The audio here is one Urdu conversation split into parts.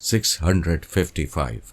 655।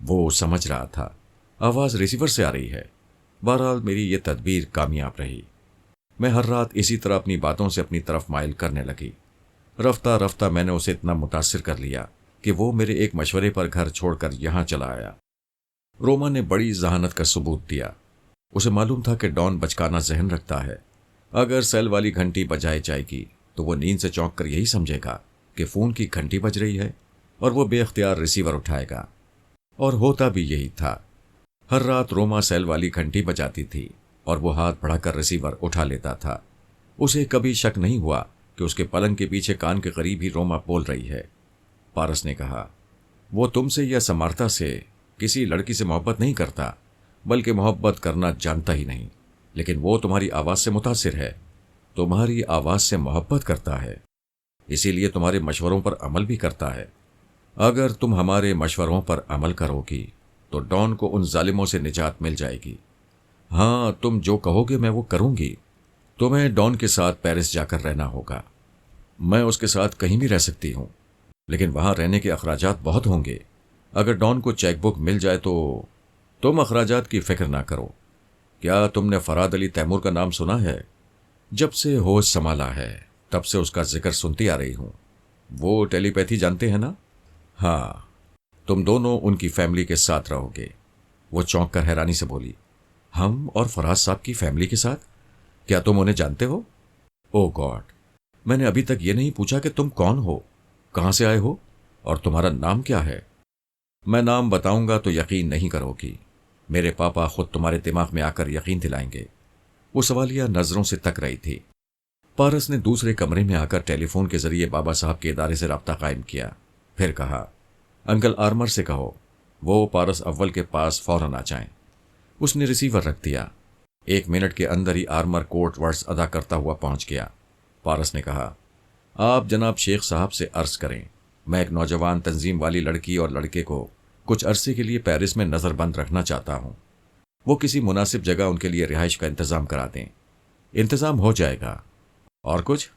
وہ سمجھ رہا تھا آواز ریسیور سے آ رہی ہے۔ بہرحال میری یہ تدبیر کامیاب رہی۔ میں ہر رات اسی طرح اپنی باتوں سے اپنی طرف مائل کرنے لگی۔ رفتہ رفتہ میں نے اسے اتنا متاثر کر لیا کہ وہ میرے ایک مشورے پر گھر چھوڑ کر یہاں چلا آیا۔ روما نے بڑی ذہانت کا ثبوت دیا۔ اسے معلوم تھا کہ ڈان بچکانا ذہن رکھتا ہے۔ اگر سیل والی گھنٹی بجائی جائے گی تو وہ نیند سے چونک کر یہی سمجھے گا کہ فون کی گھنٹی بج رہی ہے اور وہ بے اختیار ریسیور اٹھائے گا۔ اور ہوتا بھی یہی تھا۔ ہر رات روما سیل والی گھنٹی بجاتی تھی اور وہ ہاتھ بڑھا کر ریسیور اٹھا لیتا تھا۔ اسے کبھی شک نہیں ہوا کہ اس کے پلنگ کے پیچھے کان کے قریب ہی روما بول رہی ہے۔ پارس نے کہا، وہ تم سے یا سمارتا سے کسی لڑکی سے محبت نہیں کرتا، بلکہ محبت کرنا جانتا ہی نہیں، لیکن وہ تمہاری آواز سے متاثر ہے، تمہاری آواز سے محبت کرتا ہے، اسی لیے تمہارے مشوروں پر عمل بھی کرتا ہے۔ اگر تم ہمارے مشوروں پر عمل کرو گی تو ڈان کو ان ظالموں سے نجات مل جائے گی۔ ہاں، تم جو کہو گے میں وہ کروں گی۔ تمہیں ڈان کے ساتھ پیرس جا کر رہنا ہوگا۔ میں اس کے ساتھ کہیں بھی رہ سکتی ہوں، لیکن وہاں رہنے کے اخراجات بہت ہوں گے۔ اگر ڈان کو چیک بک مل جائے تو تم اخراجات کی فکر نہ کرو۔ کیا تم نے فراد علی تیمور کا نام سنا ہے؟ جب سے ہوش سنبھالا ہے تب سے اس کا ذکر سنتی آ رہی ہوں۔ وہ ٹیلی پیتھی جانتے ہیں نا؟ ہاں، تم دونوں ان کی فیملی کے ساتھ رہو گے۔ وہ چونک کر حیرانی سے بولی، ہم اور فراز صاحب کی فیملی کے ساتھ؟ کیا تم انہیں جانتے ہو؟ او گاڈ، میں نے ابھی تک یہ نہیں پوچھا کہ تم کون ہو، کہاں سے آئے ہو اور تمہارا نام کیا ہے؟ میں نام بتاؤں گا تو یقین نہیں کرو گی۔ میرے پاپا خود تمہارے دماغ میں آ کر یقین دلائیں گے۔ وہ سوالیہ نظروں سے تک رہی تھی۔ پارس نے دوسرے کمرے میں آ کر ٹیلی فون کے ذریعے بابا صاحب کے ادارے سے رابطہ قائم کیا۔ پھر کہا، انکل آرمر سے کہو وہ پارس اول کے پاس فوراً آ جائیں۔ اس نے ریسیور رکھ دیا۔ 1 منٹ کے اندر ہی آرمر کوڈ ورڈز ادا کرتا ہوا پہنچ گیا۔ پارس نے کہا، آپ جناب شیخ صاحب سے عرض کریں، میں ایک نوجوان تنظیم والی لڑکی اور لڑکے کو کچھ عرصے کے لیے پیرس میں نظر بند رکھنا چاہتا ہوں۔ وہ کسی مناسب جگہ ان کے لیے رہائش کا انتظام کرا دیں۔ انتظام ہو جائے گا۔ اور کچھ؟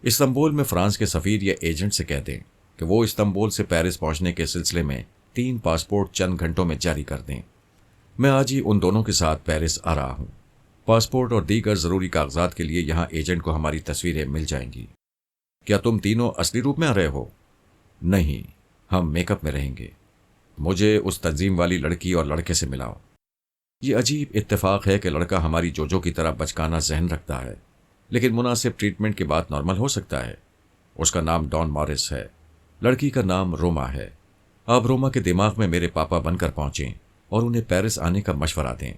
استنبول میں فرانس کے سفیر یا ایجنٹ سے کہہ دیں کہ وہ استنبول سے پیرس پہنچنے کے سلسلے میں 3 پاسپورٹ چند گھنٹوں میں جاری کر دیں۔ میں آج ہی ان دونوں کے ساتھ پیرس آ رہا ہوں۔ پاسپورٹ اور دیگر ضروری کاغذات کے لیے یہاں ایجنٹ کو ہماری تصویریں مل جائیں گی۔ کیا تم تینوں اصلی روپ میں آ رہے ہو؟ نہیں، ہم میک اپ میں رہیں گے۔ مجھے اس تنظیم والی لڑکی اور لڑکے سے ملاؤ۔ یہ عجیب اتفاق ہے کہ لڑکا ہماری جوجو کی طرح بچکانا ذہن رکھتا ہے، لیکن مناسب ٹریٹمنٹ کے بعد نارمل ہو سکتا ہے۔ اس کا نام ڈان مارس ہے، لڑکی کا نام روما ہے۔ آپ روما کے دماغ میں میرے پاپا بن کر پہنچیں اور انہیں پیرس آنے کا مشورہ دیں۔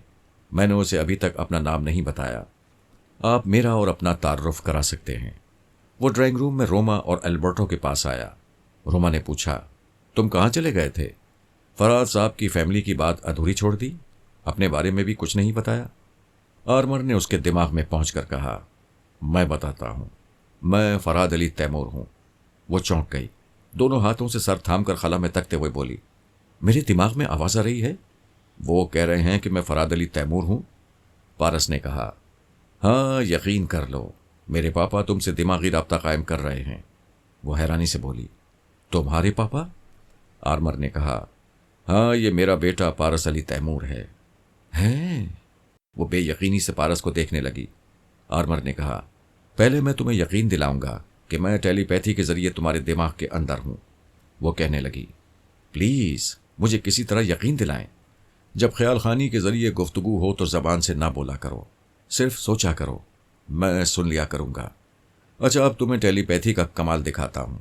میں نے اسے ابھی تک اپنا نام نہیں بتایا۔ آپ میرا اور اپنا تعارف کرا سکتے ہیں۔ وہ ڈرائنگ روم میں روما اور البرٹو کے پاس آیا۔ روما نے پوچھا، تم کہاں چلے گئے تھے؟ فراد صاحب کی فیملی کی بات ادھوری چھوڑ دی؟ اپنے بارے میں بھی کچھ نہیں بتایا؟ آرمر نے اس کے دماغ میں پہنچ کر کہا، میں بتاتا ہوں، میں فراد علی تیمور ہوں۔ وہ چونک گئی، دونوں ہاتھوں سے سر تھام کر خلا میں تکتے ہوئے بولی، میرے دماغ میں آواز آ رہی ہے؟ وہ کہہ رہے ہیں کہ میں فراد علی تیمور ہوں۔ پارس نے کہا، ہاں یقین کر لو، میرے پاپا تم سے دماغی رابطہ قائم کر رہے ہیں۔ وہ حیرانی سے بولی، تمہارے پاپا؟ آرمر نے کہا، ہاں یہ میرا بیٹا پارس علی تیمور ہے۔ ہیں؟ وہ بے یقینی سے پارس کو دیکھنے لگی۔ آرمر نے کہا، پہلے میں تمہیں یقین دلاؤں گا کہ میں ٹیلی پیتھی کے ذریعے تمہارے دماغ کے اندر ہوں۔ وہ کہنے لگی، پلیز مجھے کسی طرح یقین دلائیں۔ جب خیال خانی کے ذریعے گفتگو ہو تو زبان سے نہ بولا کرو، صرف سوچا کرو، میں سن لیا کروں گا۔ اچھا اب تمہیں ٹیلی پیتھی کا کمال دکھاتا ہوں۔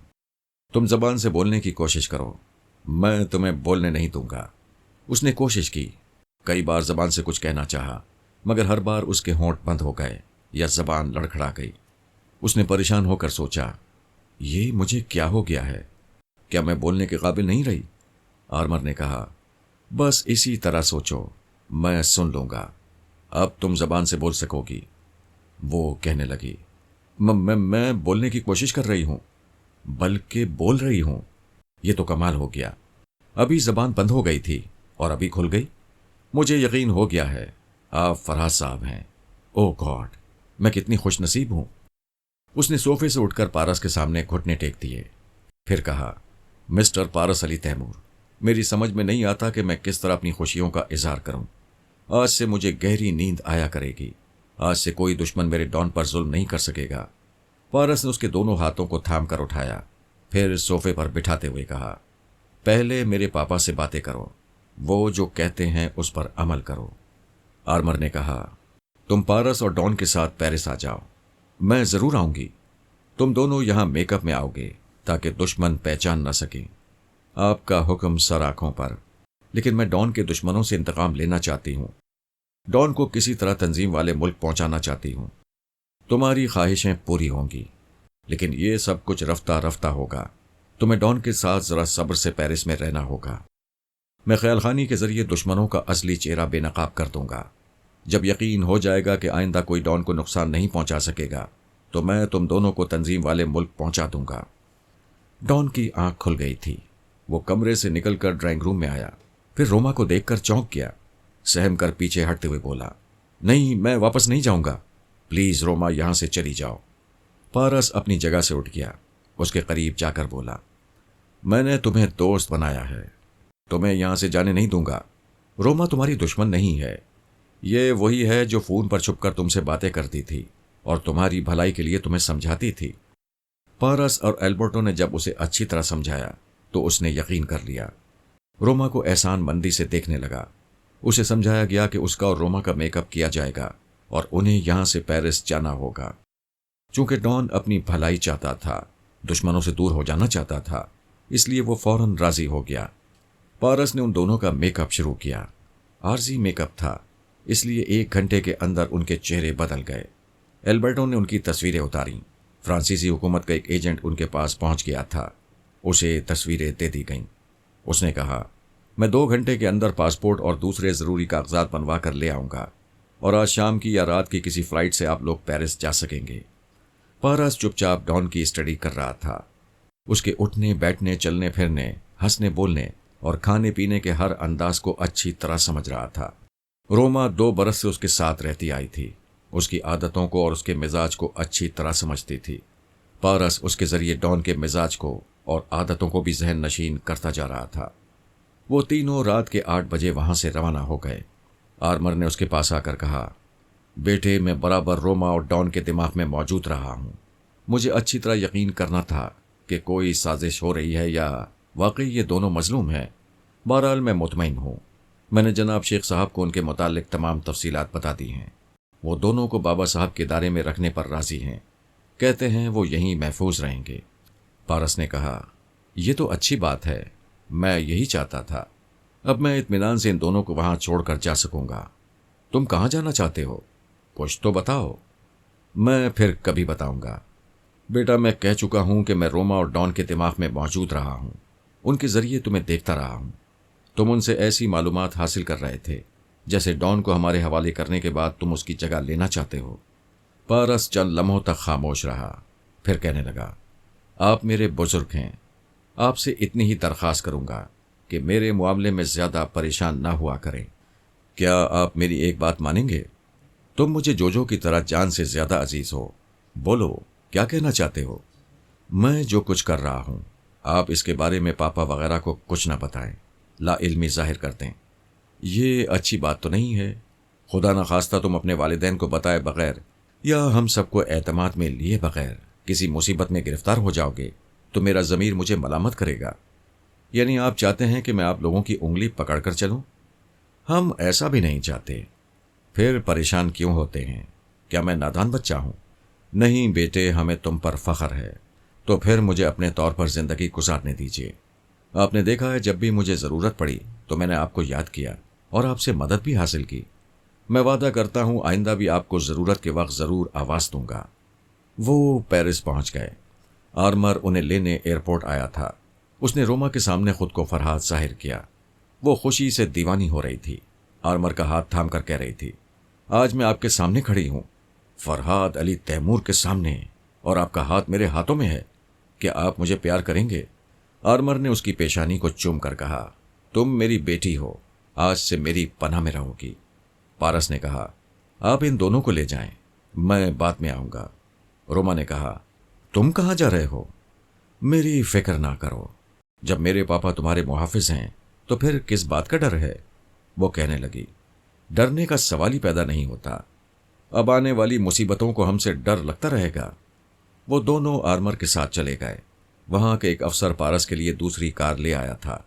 تم زبان سے بولنے کی کوشش کرو، میں تمہیں بولنے نہیں دوں گا۔ اس نے کوشش کی، کئی بار زبان سے کچھ کہنا چاہا، مگر ہر بار اس کے ہونٹ بند ہو گئے یا زبان لڑکھڑا گئی۔ اس نے پریشان ہو کر سوچا، یہ مجھے کیا ہو گیا ہے؟ کیا میں بولنے کے قابل نہیں رہی؟ آرمر نے کہا، بس اسی طرح سوچو، میں سن لوں گا، اب تم زبان سے بول سکو گی۔ وہ کہنے لگی، میں بولنے کی کوشش کر رہی ہوں، بلکہ بول رہی ہوں۔ یہ تو کمال ہو گیا، ابھی زبان بند ہو گئی تھی اور ابھی کھل گئی۔ مجھے یقین ہو گیا ہے آپ فرحت صاحب ہیں۔ او گاڈ، میں کتنی خوش نصیب ہوں۔ اس نے صوفے سے اٹھ کر پارس کے سامنے گھٹنے ٹیک دیے، پھر کہا، مسٹر پارس علی تیمور، میری سمجھ میں نہیں آتا کہ میں کس طرح اپنی خوشیوں کا اظہار کروں۔ آج سے مجھے گہری نیند آیا کرے گی۔ آج سے کوئی دشمن میرے ڈان پر ظلم نہیں کر سکے گا۔ پارس نے اس کے دونوں ہاتھوں کو تھام کر اٹھایا، پھر صوفے پر بٹھاتے ہوئے کہا، پہلے میرے پاپا سے باتیں کرو، وہ جو کہتے ہیں اس پر عمل کرو۔ آرمر نے کہا، تم پارس اور ڈان کے ساتھ پیرس آ جاؤ۔ میں ضرور آؤں گی۔ تم دونوں یہاں میک اپ میں آؤ گے تاکہ دشمن پہچان نہ سکیں۔ آپ کا حکم سر آنکھوں پر، لیکن میں ڈان کے دشمنوں سے انتقام لینا چاہتی ہوں۔ ڈان کو کسی طرح تنظیم والے ملک پہنچانا چاہتی ہوں۔ تمہاری خواہشیں پوری ہوں گی، لیکن یہ سب کچھ رفتہ رفتہ ہوگا۔ تمہیں ڈان کے ساتھ ذرا صبر سے پیرس میں رہنا ہوگا۔ میں خیال خانی کے ذریعے دشمنوں کا اصلی چہرہ بے نقاب کر دوں گا۔ جب یقین ہو جائے گا کہ آئندہ کوئی ڈان کو نقصان نہیں پہنچا سکے گا تو میں تم دونوں کو تنظیم والے ملک پہنچا دوں گا۔ ڈان کی آنکھ کھل گئی تھی۔ وہ کمرے سے نکل کر ڈرائنگ روم میں آیا، پھر روما کو دیکھ کر چونک گیا، سہم کر پیچھے ہٹتے ہوئے بولا، نہیں، میں واپس نہیں جاؤں گا، پلیز روما یہاں سے چلی جاؤ۔ پارس اپنی جگہ سے اٹھ گیا، اس کے قریب جا کر بولا، میں نے تمہیں دوست بنایا ہے، تمہیں یہاں سے جانے نہیں دوں گا۔ روما تمہاری دشمن نہیں ہے، یہ وہی ہے جو فون پر چھپ کر تم سے باتیں کرتی تھی اور تمہاری بھلائی کے لیے تمہیں سمجھاتی تھی۔ پارس اور البرٹو نے جب اسے اچھی طرح سمجھایا تو اس نے یقین کر لیا۔ روما کو احسان مندی سے دیکھنے لگا۔ اسے سمجھایا گیا کہ اس کا اور روما کا میک اپ کیا جائے گا اور انہیں یہاں سے پیرس جانا ہوگا۔ چونکہ ڈان اپنی بھلائی چاہتا تھا، دشمنوں سے دور ہو جانا چاہتا تھا، اس لیے وہ فوراً راضی ہو گیا۔ پارس نے ان دونوں کا میک اپ شروع کیا۔ عارضی میک اپ تھا، اس لیے 1 گھنٹے کے اندر ان کے چہرے بدل گئے۔ البرٹو نے ان کی تصویریں اتاریں۔ فرانسیسی حکومت کا ایک ایجنٹ ان کے پاس پہنچ گیا تھا، اسے تصویریں دے دی گئیں۔ اس نے کہا، میں 2 گھنٹے کے اندر پاسپورٹ اور دوسرے ضروری کاغذات بنوا کر لے آؤں گا اور آج شام کی یا رات کی کسی فلائٹ سے آپ لوگ پیرس جا سکیں گے۔ پارس چپ چاپ ڈان کی اسٹڈی کر رہا تھا۔ اس کے اٹھنے بیٹھنے، چلنے پھرنے، ہنسنے بولنے اور کھانے پینے کے ہر انداز کو اچھی طرح سمجھ رہا تھا۔ روما 2 برس سے اس کے ساتھ رہتی آئی تھی، اس کی عادتوں کو اور اس کے مزاج کو اچھی طرح سمجھتی تھی۔ پارس اس کے ذریعے ڈان کے مزاج کو اور عادتوں کو بھی ذہن نشین کرتا جا رہا تھا۔ وہ تینوں رات کے 8 بجے وہاں سے روانہ ہو گئے۔ آرمر نے اس کے پاس آ کر کہا، بیٹے، میں برابر روما اور ڈان کے دماغ میں موجود رہا ہوں۔ مجھے اچھی طرح یقین کرنا تھا کہ کوئی سازش ہو رہی ہے یا واقعی یہ دونوں مظلوم ہیں۔ بہرحال میں مطمئن ہوں۔ میں نے جناب شیخ صاحب کو ان کے متعلق تمام تفصیلات بتا دی ہیں۔ وہ دونوں کو بابا صاحب کے دائرے میں رکھنے پر راضی ہیں، کہتے ہیں وہ یہیں محفوظ رہیں گے۔ پارس نے کہا، یہ تو اچھی بات ہے، میں یہی چاہتا تھا۔ اب میں اطمینان سے ان دونوں کو وہاں چھوڑ کر جا سکوں گا۔ تم کہاں جانا چاہتے ہو؟ کچھ تو بتاؤ۔ میں پھر کبھی بتاؤں گا۔ بیٹا، میں کہہ چکا ہوں کہ میں روما اور ڈان کے دماغ میں موجود رہا ہوں، ان کے ذریعے تمہیں دیکھتا رہا ہوں۔ تم ان سے ایسی معلومات حاصل کر رہے تھے جیسے ڈان کو ہمارے حوالے کرنے کے بعد تم اس کی جگہ لینا چاہتے ہو۔ پارس چند لمحوں تک خاموش رہا، پھر کہنے لگا، آپ میرے بزرگ ہیں، آپ سے اتنی ہی درخواست کروں گا کہ میرے معاملے میں زیادہ پریشان نہ ہوا کریں۔ کیا آپ میری ایک بات مانیں گے؟ تم مجھے جوجو کی طرح جان سے زیادہ عزیز ہو، بولو کیا کہنا چاہتے ہو؟ میں جو کچھ کر رہا ہوں آپ اس کے بارے میں پاپا وغیرہ کو کچھ نہ بتائیں، لا علمی ظاہر کر دیں۔ یہ اچھی بات تو نہیں ہے۔ خدا نخواستہ تم اپنے والدین کو بتائے بغیر یا ہم سب کو اعتماد میں لیے بغیر کسی مصیبت میں گرفتار ہو جاؤ گے تو میرا ضمیر مجھے ملامت کرے گا۔ یعنی آپ چاہتے ہیں کہ میں آپ لوگوں کی انگلی پکڑ کر چلوں؟ ہم ایسا بھی نہیں چاہتے۔ پھر پریشان کیوں ہوتے ہیں؟ کیا میں نادان بچہ ہوں؟ نہیں بیٹے، ہمیں تم پر فخر ہے، تو پھر مجھے اپنے طور پر زندگی گزارنے دیجیے۔ آپ نے دیکھا ہے جب بھی مجھے ضرورت پڑی تو میں نے آپ کو یاد کیا اور آپ سے مدد بھی حاصل کی۔ میں وعدہ کرتا ہوں آئندہ بھی آپ کو ضرورت کے وقت ضرور آواز دوں گا۔ وہ پیرس پہنچ گئے۔ آرمر انہیں لینے ایئرپورٹ آیا تھا۔ اس نے روما کے سامنے خود کو فرحاد ظاہر کیا۔ وہ خوشی سے دیوانی ہو رہی تھی۔ آرمر کا ہاتھ تھام کر کہہ رہی تھی، آج میں آپ کے سامنے کھڑی ہوں، فرحاد علی تیمور کے سامنے، اور آپ کا ہاتھ میرے ہاتھوں میں ہے۔ کیا آپ مجھے پیار کریں گے؟ آرمر نے اس کی پیشانی کو چوم کر کہا، تم میری بیٹی ہو، آج سے میری پناہ میں رہو گی۔ پارس نے کہا، آپ ان دونوں کو لے جائیں، میں بعد میں آؤں گا۔ روما نے کہا، تم کہاں جا رہے ہو؟ میری فکر نہ کرو، جب میرے پاپا تمہارے محافظ ہیں تو پھر کس بات کا ڈر ہے؟ وہ کہنے لگی۔ ڈرنے کا سوال ہی پیدا نہیں ہوتا، اب آنے والی مصیبتوں کو ہم سے ڈر لگتا رہے گا۔ وہ دونوں آرمر کے ساتھ چلے گئے۔ وہاں کے ایک افسر پارس کے لیے دوسری کار لے آیا تھا۔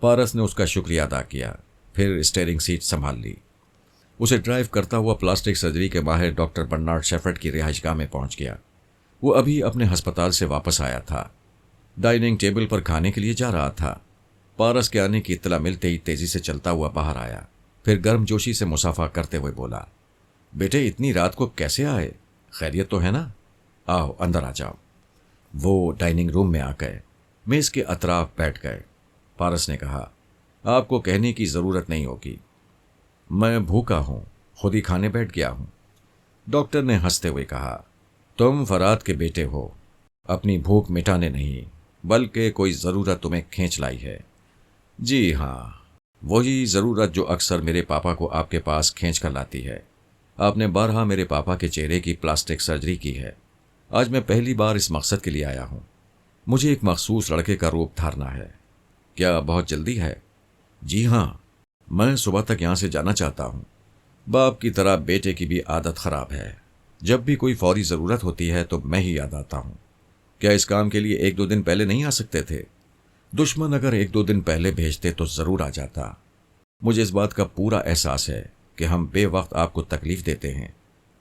پارس نے اس کا شکریہ ادا کیا، پھر اسٹیئرنگ سیٹ سنبھال لی۔ اسے ڈرائیو کرتا ہوا پلاسٹک سرجری کے ماہر ڈاکٹر برنارڈ شیفرڈ کی رہائش گاہ میں پہنچ گیا۔ وہ ابھی اپنے ہسپتال سے واپس آیا تھا، ڈائننگ ٹیبل پر کھانے کے لیے جا رہا تھا۔ پارس کے آنے کی اطلاع ملتے ہی تیزی سے چلتا ہوا باہر آیا، پھر گرم جوشی سے مصافحہ کرتے ہوئے بولا، بیٹے اتنی رات کو کیسے آئے؟ خیریت تو ہے نا؟ آؤ اندر آ جاؤ۔ وہ ڈائننگ روم میں آ گئے، میز کے اطراف بیٹھ گئے۔ پارس نے کہا، آپ کو کہنے کی ضرورت نہیں ہوگی، میں بھوکا ہوں، خود ہی کھانے بیٹھ گیا ہوں۔ ڈاکٹر نے ہنستے ہوئے کہا، تم فرات کے بیٹے ہو، اپنی بھوک مٹانے نہیں بلکہ کوئی ضرورت تمہیں کھینچ لائی ہے۔ جی ہاں، وہی ضرورت جو اکثر میرے پاپا کو آپ کے پاس کھینچ کر لاتی ہے۔ آپ نے بارہا میرے پاپا کے چہرے کی پلاسٹک سرجری کی ہے۔ آج میں پہلی بار اس مقصد کے لیے آیا ہوں، مجھے ایک مخصوص لڑکے کا روپ دھارنا ہے۔ کیا بہت جلدی ہے؟ جی ہاں، میں صبح تک یہاں سے جانا چاہتا ہوں۔ باپ کی طرح بیٹے کی بھی عادت خراب ہے، جب بھی کوئی فوری ضرورت ہوتی ہے تو میں ہی یاد آتا ہوں۔ کیا اس کام کے لیے 1-2 دن پہلے نہیں آ سکتے تھے؟ دشمن اگر 1-2 دن پہلے بھیجتے تو ضرور آ جاتا۔ مجھے اس بات کا پورا احساس ہے کہ ہم بے وقت آپ کو تکلیف دیتے ہیں،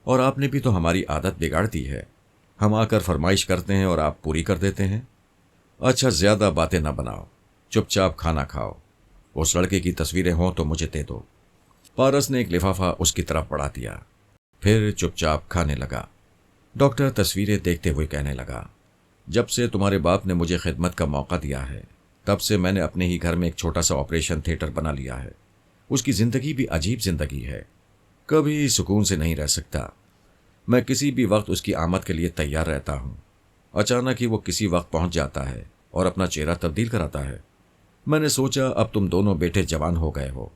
اور آپ نے بھی تو ہماری عادت بگاڑ دی ہے۔ ہم آ کر فرمائش کرتے ہیں اور آپ پوری کر دیتے ہیں۔ اچھا زیادہ باتیں نہ بناؤ، چپ چاپ کھانا کھاؤ۔ اس لڑکے کی تصویریں ہوں تو مجھے دے دو۔ پارس نے ایک لفافہ اس کی طرف بڑھا دیا، پھر چپ چاپ کھانے لگا۔ ڈاکٹر تصویریں دیکھتے ہوئے کہنے لگا، جب سے تمہارے باپ نے مجھے خدمت کا موقع دیا ہے، تب سے میں نے اپنے ہی گھر میں ایک چھوٹا سا آپریشن تھیٹر بنا لیا ہے۔ اس کی زندگی بھی عجیب زندگی ہے، کبھی سکون سے نہیں رہ سکتا۔ میں کسی بھی وقت اس کی آمد کے لیے تیار رہتا ہوں۔ اچانک ہی وہ کسی وقت پہنچ جاتا ہے اور اپنا چہرہ تبدیل کراتا ہے۔ میں نے سوچا اب تم دونوں بیٹے جوان ہو گئے ہو،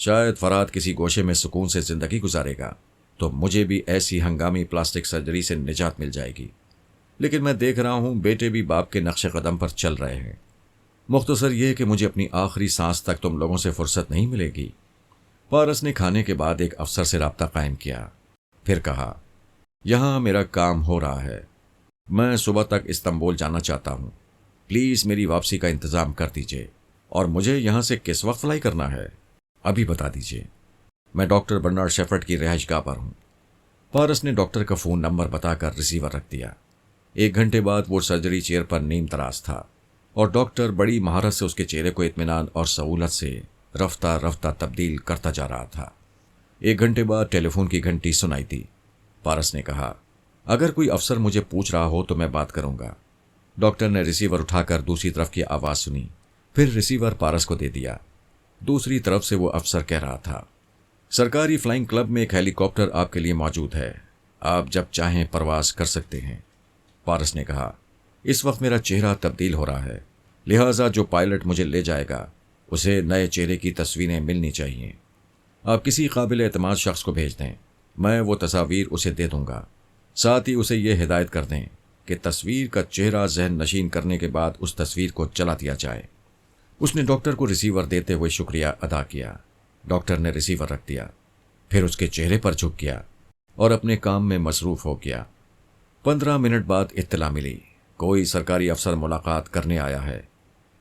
شاید فرات کسی گوشے میں سکون سے زندگی گزارے گا تو مجھے بھی ایسی ہنگامی پلاسٹک سرجری سے نجات مل جائے گی۔ لیکن میں دیکھ رہا ہوں بیٹے بھی باپ کے نقش قدم پر چل رہے ہیں۔ مختصر یہ کہ مجھے اپنی آخری سانس تک تم لوگوں سے فرصت نہیں ملے گی۔ پارس نے کھانے کے بعد ایک افسر سے رابطہ قائم کیا، پھر کہا، یہاں میرا کام ہو رہا ہے، میں صبح تک استنبول جانا چاہتا ہوں۔ پلیز میری واپسی کا انتظام کر دیجیے، اور مجھے یہاں سے کس وقت فلائی کرنا ہے ابھی بتا دیجیے۔ میں ڈاکٹر برنارڈ شیفرڈ کی رہائش گاہ پر ہوں۔ پارس نے ڈاکٹر کا فون نمبر بتا کر ریسیور رکھ دیا۔ 1 گھنٹے بعد وہ سرجری چیئر پر نیم تراز تھا، اور ڈاکٹر بڑی مہارت سے اس کے چہرے کو اطمینان اور سہولت سے رفتہ رفتہ تبدیل کرتا جا رہا تھا۔ 1 گھنٹے بعد ٹیلی فون کی گھنٹی سنائی دی۔ پارس نے کہا، اگر کوئی افسر مجھے پوچھ رہا ہو تو میں بات کروں گا۔ ڈاکٹر نے ریسیور اٹھا کر دوسری طرف کی آواز سنی، پھر ریسیور پارس کو دے دیا۔ دوسری طرف سے وہ افسر کہہ رہا تھا، سرکاری فلائنگ کلب میں ایک ہیلی کاپٹر آپ کے لیے موجود ہے، آپ جب چاہیں پرواز کر سکتے ہیں۔ پارس نے کہا، اس وقت میرا چہرہ تبدیل ہو رہا ہے، لہٰذا جو پائلٹ مجھے لے جائے گا اسے نئے چہرے کی تصویریں ملنی چاہیے۔ آپ کسی قابل اعتماد شخص کو بھیج دیں، میں وہ تصاویر اسے دے دوں گا۔ ساتھ ہی اسے یہ ہدایت کر دیں کہ تصویر کا چہرہ ذہن نشین کرنے کے بعد اس تصویر کو چلا دیا جائے۔ اس نے ڈاکٹر کو ریسیور دیتے ہوئے شکریہ ادا کیا۔ ڈاکٹر نے ریسیور رکھ دیا، پھر اس کے چہرے پر جھک گیا اور اپنے کام میں مصروف ہو گیا۔ 15 منٹ بعد اطلاع ملی، کوئی سرکاری افسر ملاقات کرنے آیا ہے۔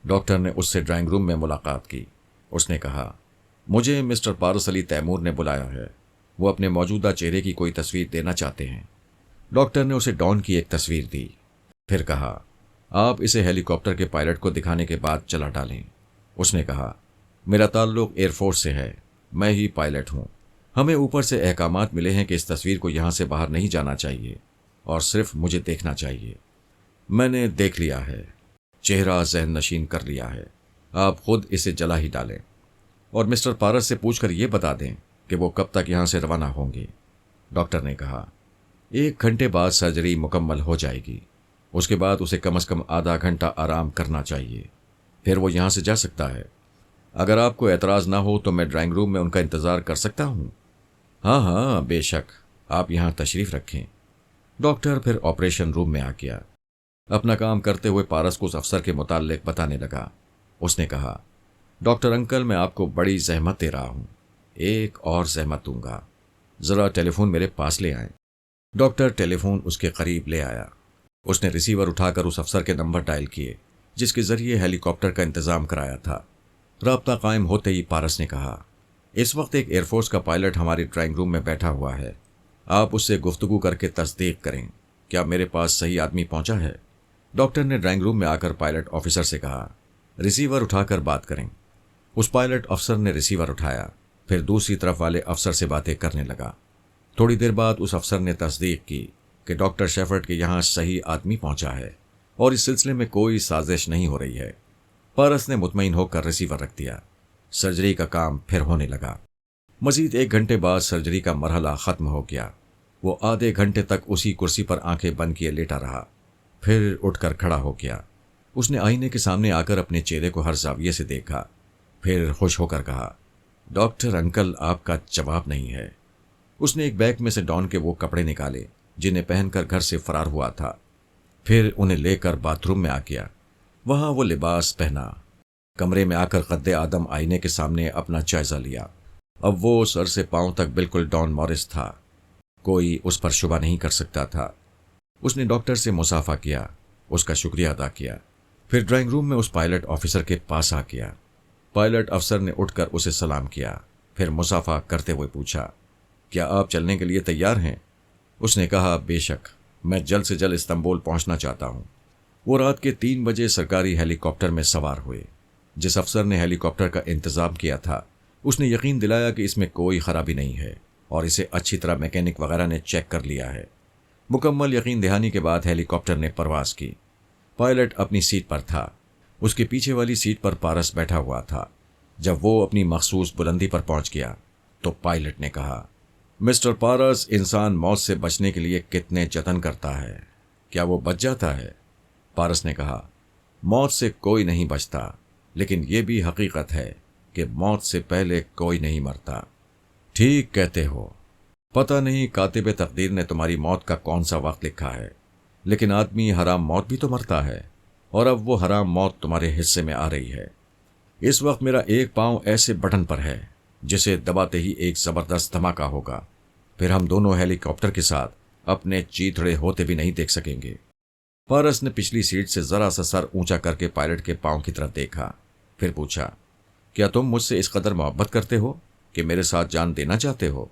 ڈاکٹر نے اس سے ڈرائنگ روم میں ملاقات کی۔ اس نے کہا، مجھے مسٹر پارس علی تیمور نے بلایا ہے، وہ اپنے موجودہ چہرے کی کوئی تصویر دینا چاہتے ہیں۔ ڈاکٹر نے اسے ڈان کی ایک تصویر دی، پھر کہا، آپ اسے ہیلی کاپٹر کے پائلٹ کو دکھانے کے بعد چلا ڈالیں۔ اس نے کہا، میرا تعلق ایئر فورس سے ہے، میں ہی پائلٹ ہوں۔ ہمیں اوپر سے احکامات ملے ہیں کہ اس تصویر کو یہاں سے باہر نہیں جانا چاہیے اور صرف مجھے دیکھنا چاہیے۔ میں نے دیکھ لیا ہے، چہرہ ذہن نشین کر لیا ہے، آپ خود اسے جلا ہی ڈالیں، اور مسٹر پارس سے پوچھ کر یہ بتا دیں کہ وہ کب تک یہاں سے روانہ ہوں گے۔ ڈاکٹر نے کہا، 1 گھنٹے بعد سرجری مکمل ہو جائے گی، اس کے بعد اسے کم از کم آدھا گھنٹہ آرام کرنا چاہیے، پھر وہ یہاں سے جا سکتا ہے۔ اگر آپ کو اعتراض نہ ہو تو میں ڈرائنگ روم میں ان کا انتظار کر سکتا ہوں؟ ہاں ہاں بے شک، آپ یہاں تشریف رکھیں۔ ڈاکٹر پھر آپریشن روم میں آ گیا۔ اپنا کام کرتے ہوئے پارس کو اس افسر کے متعلق بتانے لگا۔ اس نے کہا، ڈاکٹر انکل، میں آپ کو بڑی زحمت دے رہا ہوں، ایک اور زحمت دوں گا، ذرا ٹیلی فون میرے پاس لے آئیں۔ ڈاکٹر ٹیلی فون اس کے قریب لے آیا۔ اس نے ریسیور اٹھا کر اس افسر کے نمبر ڈائل کیے جس کے ذریعے ہیلی کاپٹر کا انتظام کرایا تھا۔ رابطہ قائم ہوتے ہی پارس نے کہا، اس وقت ایک ایئر فورس کا پائلٹ ہماری ڈرائنگ روم میں بیٹھا ہوا ہے، آپ اس سے گفتگو کر کے تصدیق کریں، کیا میرے پاس صحیح آدمی پہنچا ہے؟ ڈاکٹر نے ڈرائنگ روم میں آ کر پائلٹ آفیسر سے کہا، ریسیور اٹھا کر بات کریں۔ اس پائلٹ افسر نے ریسیور اٹھایا، پھر دوسری طرف والے افسر سے باتیں کرنے لگا۔ تھوڑی دیر بعد اس افسر نے تصدیق کی کہ ڈاکٹر شیفرڈ کے یہاں صحیح آدمی پہنچا ہے اور اس سلسلے میں کوئی سازش نہیں ہو رہی ہے۔ پارس نے مطمئن ہو کر ریسیور رکھ دیا۔ سرجری کا کام پھر ہونے لگا۔ مزید 1 گھنٹے بعد سرجری کا مرحلہ ختم ہو گیا۔ وہ آدھے گھنٹے تک اسی کرسی پر آنکھیں بند کیے لیٹا رہا، پھر اٹھ کر کھڑا ہو گیا۔ اس نے آئینے کے سامنے آ کر اپنے چہرے کو ہر زاویے سے دیکھا، پھر خوش ہو کر کہا، ڈاکٹر انکل، آپ کا جواب نہیں ہے۔ اس نے ایک بیگ میں سے ڈان کے وہ کپڑے نکالے جنہیں پہن کر گھر سے فرار ہوا تھا، پھر انہیں لے کر باتھ روم میں آ گیا۔ وہاں وہ لباس پہنا، کمرے میں آ کر قد آدم آئینے کے سامنے اپنا جائزہ لیا۔ اب وہ سر سے پاؤں تک بالکل ڈان مورس تھا، کوئی اس پر شبہ نہیں کر سکتا تھا۔ اس نے ڈاکٹر سے مصافحہ کیا، اس کا شکریہ ادا کیا، پھر ڈرائنگ روم میں اس پائلٹ آفیسر کے پاس آ گیا۔ پائلٹ افسر نے اٹھ کر اسے سلام کیا، پھر مصافحہ کرتے ہوئے پوچھا، کیا آپ چلنے کے لیے تیار ہیں؟ اس نے کہا، بے شک، میں جلد سے جلد استنبول پہنچنا چاہتا ہوں۔ وہ رات کے 3 بجے سرکاری ہیلی کاپٹر میں سوار ہوئے۔ جس افسر نے ہیلی کاپٹر کا انتظام کیا تھا اس نے یقین دلایا کہ اس میں کوئی خرابی نہیں ہے اور اسے اچھی طرح میکینک وغیرہ نے چیک کر لیا ہے۔ مکمل یقین دہانی کے بعد ہیلی کاپٹر نے پرواز کی۔ پائلٹ اپنی سیٹ پر تھا، اس کے پیچھے والی سیٹ پر پارس بیٹھا ہوا تھا۔ جب وہ اپنی مخصوص بلندی پر پہنچ گیا تو پائلٹ نے کہا، مسٹر پارس، انسان موت سے بچنے کے لیے کتنے جتن کرتا ہے، کیا وہ بچ جاتا ہے؟ پارس نے کہا، موت سے کوئی نہیں بچتا، لیکن یہ بھی حقیقت ہے کہ موت سے پہلے کوئی نہیں مرتا۔ ٹھیک کہتے ہو، پتہ نہیں کاتب تقدیر نے تمہاری موت کا کون سا وقت لکھا ہے، لیکن آدمی حرام موت بھی تو مرتا ہے، اور اب وہ حرام موت تمہارے حصے میں آ رہی ہے۔ اس وقت میرا ایک پاؤں ایسے بٹن پر ہے جسے دباتے ہی ایک زبردست دھماکہ ہوگا، پھر ہم دونوں ہیلی کاپٹر کے ساتھ اپنے چیتڑے ہوتے بھی نہیں دیکھ سکیں گے۔ پارس نے پچھلی سیٹ سے ذرا سا سر اونچا کر کے پائلٹ کے پاؤں کی طرف دیکھا، پھر پوچھا، کیا تم مجھ سے اس قدر محبت کرتے ہو کہ میرے ساتھ جان دینا چاہتے ہو؟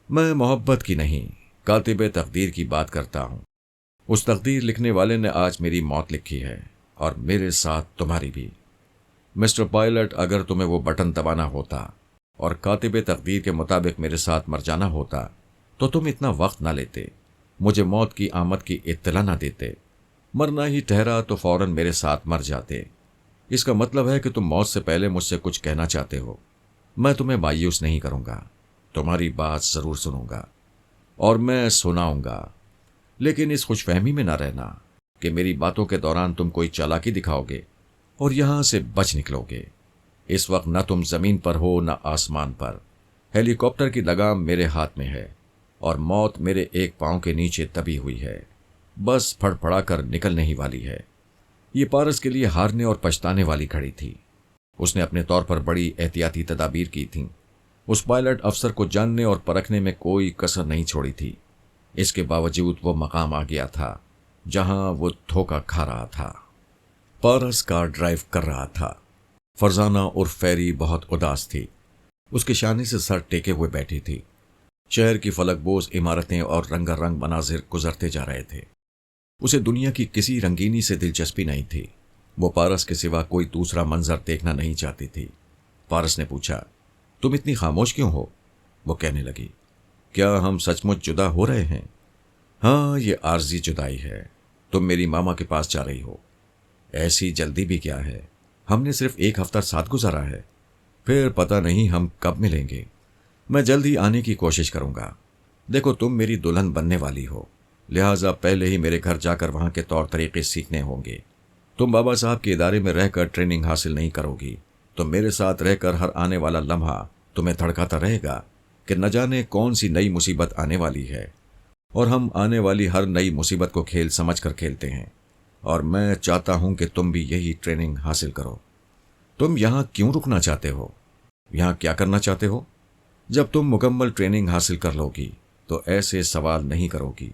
میں محبت کی نہیں، کاتب تقدیر کی بات کرتا ہوں۔ اس تقدیر لکھنے والے نے آج میری موت لکھی ہے اور میرے ساتھ تمہاری بھی۔ مسٹر پائلٹ، اگر تمہیں وہ بٹن دبانا ہوتا اور کاتب تقدیر کے مطابق میرے ساتھ مر جانا ہوتا تو تم اتنا وقت نہ لیتے، مجھے موت کی آمد کی اطلاع نہ دیتے۔ مرنا ہی ٹھہرا تو فوراً میرے ساتھ مر جاتے۔ اس کا مطلب ہے کہ تم موت سے پہلے مجھ سے کچھ کہنا چاہتے ہو۔ میں تمہیں مایوس نہیں کروں گا، تمہاری بات ضرور سنوں گا اور میں سناؤں گا، لیکن اس خوش فہمی میں نہ رہنا کہ میری باتوں کے دوران تم کوئی چالاکی دکھاؤ گے اور یہاں سے بچ نکلو گے۔ اس وقت نہ تم زمین پر ہو نہ آسمان پر، ہیلی کاپٹر کی لگام میرے ہاتھ میں ہے اور موت میرے ایک پاؤں کے نیچے دبی ہوئی ہے، بس پھڑ پھڑا کر نکلنے ہی والی ہے۔ یہ پارس کے لیے ہارنے اور پچھتانے والی گھڑی تھی۔ اس نے اپنے طور پر بڑی احتیاطی تدابیر کی تھیں۔ اس پائلٹ افسر کو جاننے اور پرکھنے میں کوئی کسر نہیں چھوڑی تھی۔ اس کے باوجود وہ مقام آ گیا تھا جہاں وہ دھوکہ کھا رہا تھا۔ پارس کار ڈرائیو کر رہا تھا۔ فرزانہ اور فیری بہت اداس تھی، اس کے شانے سے سر ٹیکے ہوئے بیٹھی تھی۔ شہر کی فلک بوز عمارتیں اور رنگا رنگ مناظر گزرتے جا رہے تھے۔ اسے دنیا کی کسی رنگینی سے دلچسپی نہیں تھی۔ وہ پارس کے سوا کوئی دوسرا منظر دیکھنا نہیں چاہتی تھی۔ پارس نے پوچھا، تم اتنی خاموش کیوں ہو؟ وہ کہنے لگی، کیا ہم سچ مچ جدا ہو رہے ہیں؟ ہاں، یہ عارضی جدائی ہے۔ تم میری ماما کے پاس جا رہی ہو۔ ایسی جلدی بھی کیا ہے؟ ہم نے صرف 1 ہفتہ ساتھ گزارا ہے، پھر پتہ نہیں ہم کب ملیں گے۔ میں جلد ہی آنے کی کوشش کروں گا۔ دیکھو، تم میری دلہن بننے والی ہو، لہٰذا پہلے ہی میرے گھر جا کر وہاں کے طور طریقے سیکھنے ہوں گے۔ تم بابا صاحب کے ادارے میں رہ کر ٹریننگ حاصل نہیں کرو گی تو میرے ساتھ رہ کر ہر آنے والا لمحہ تمہیں دھڑکاتا رہے گا کہ نہ جانے کون سی نئی مصیبت آنے والی ہے، اور ہم آنے والی ہر نئی مصیبت کو کھیل سمجھ کر کھیلتے ہیں، اور میں چاہتا ہوں کہ تم بھی یہی ٹریننگ حاصل کرو۔ تم یہاں کیوں رکنا چاہتے ہو؟ یہاں کیا کرنا چاہتے ہو؟ جب تم مکمل ٹریننگ حاصل کر لو گی تو ایسے سوال نہیں کرو گی،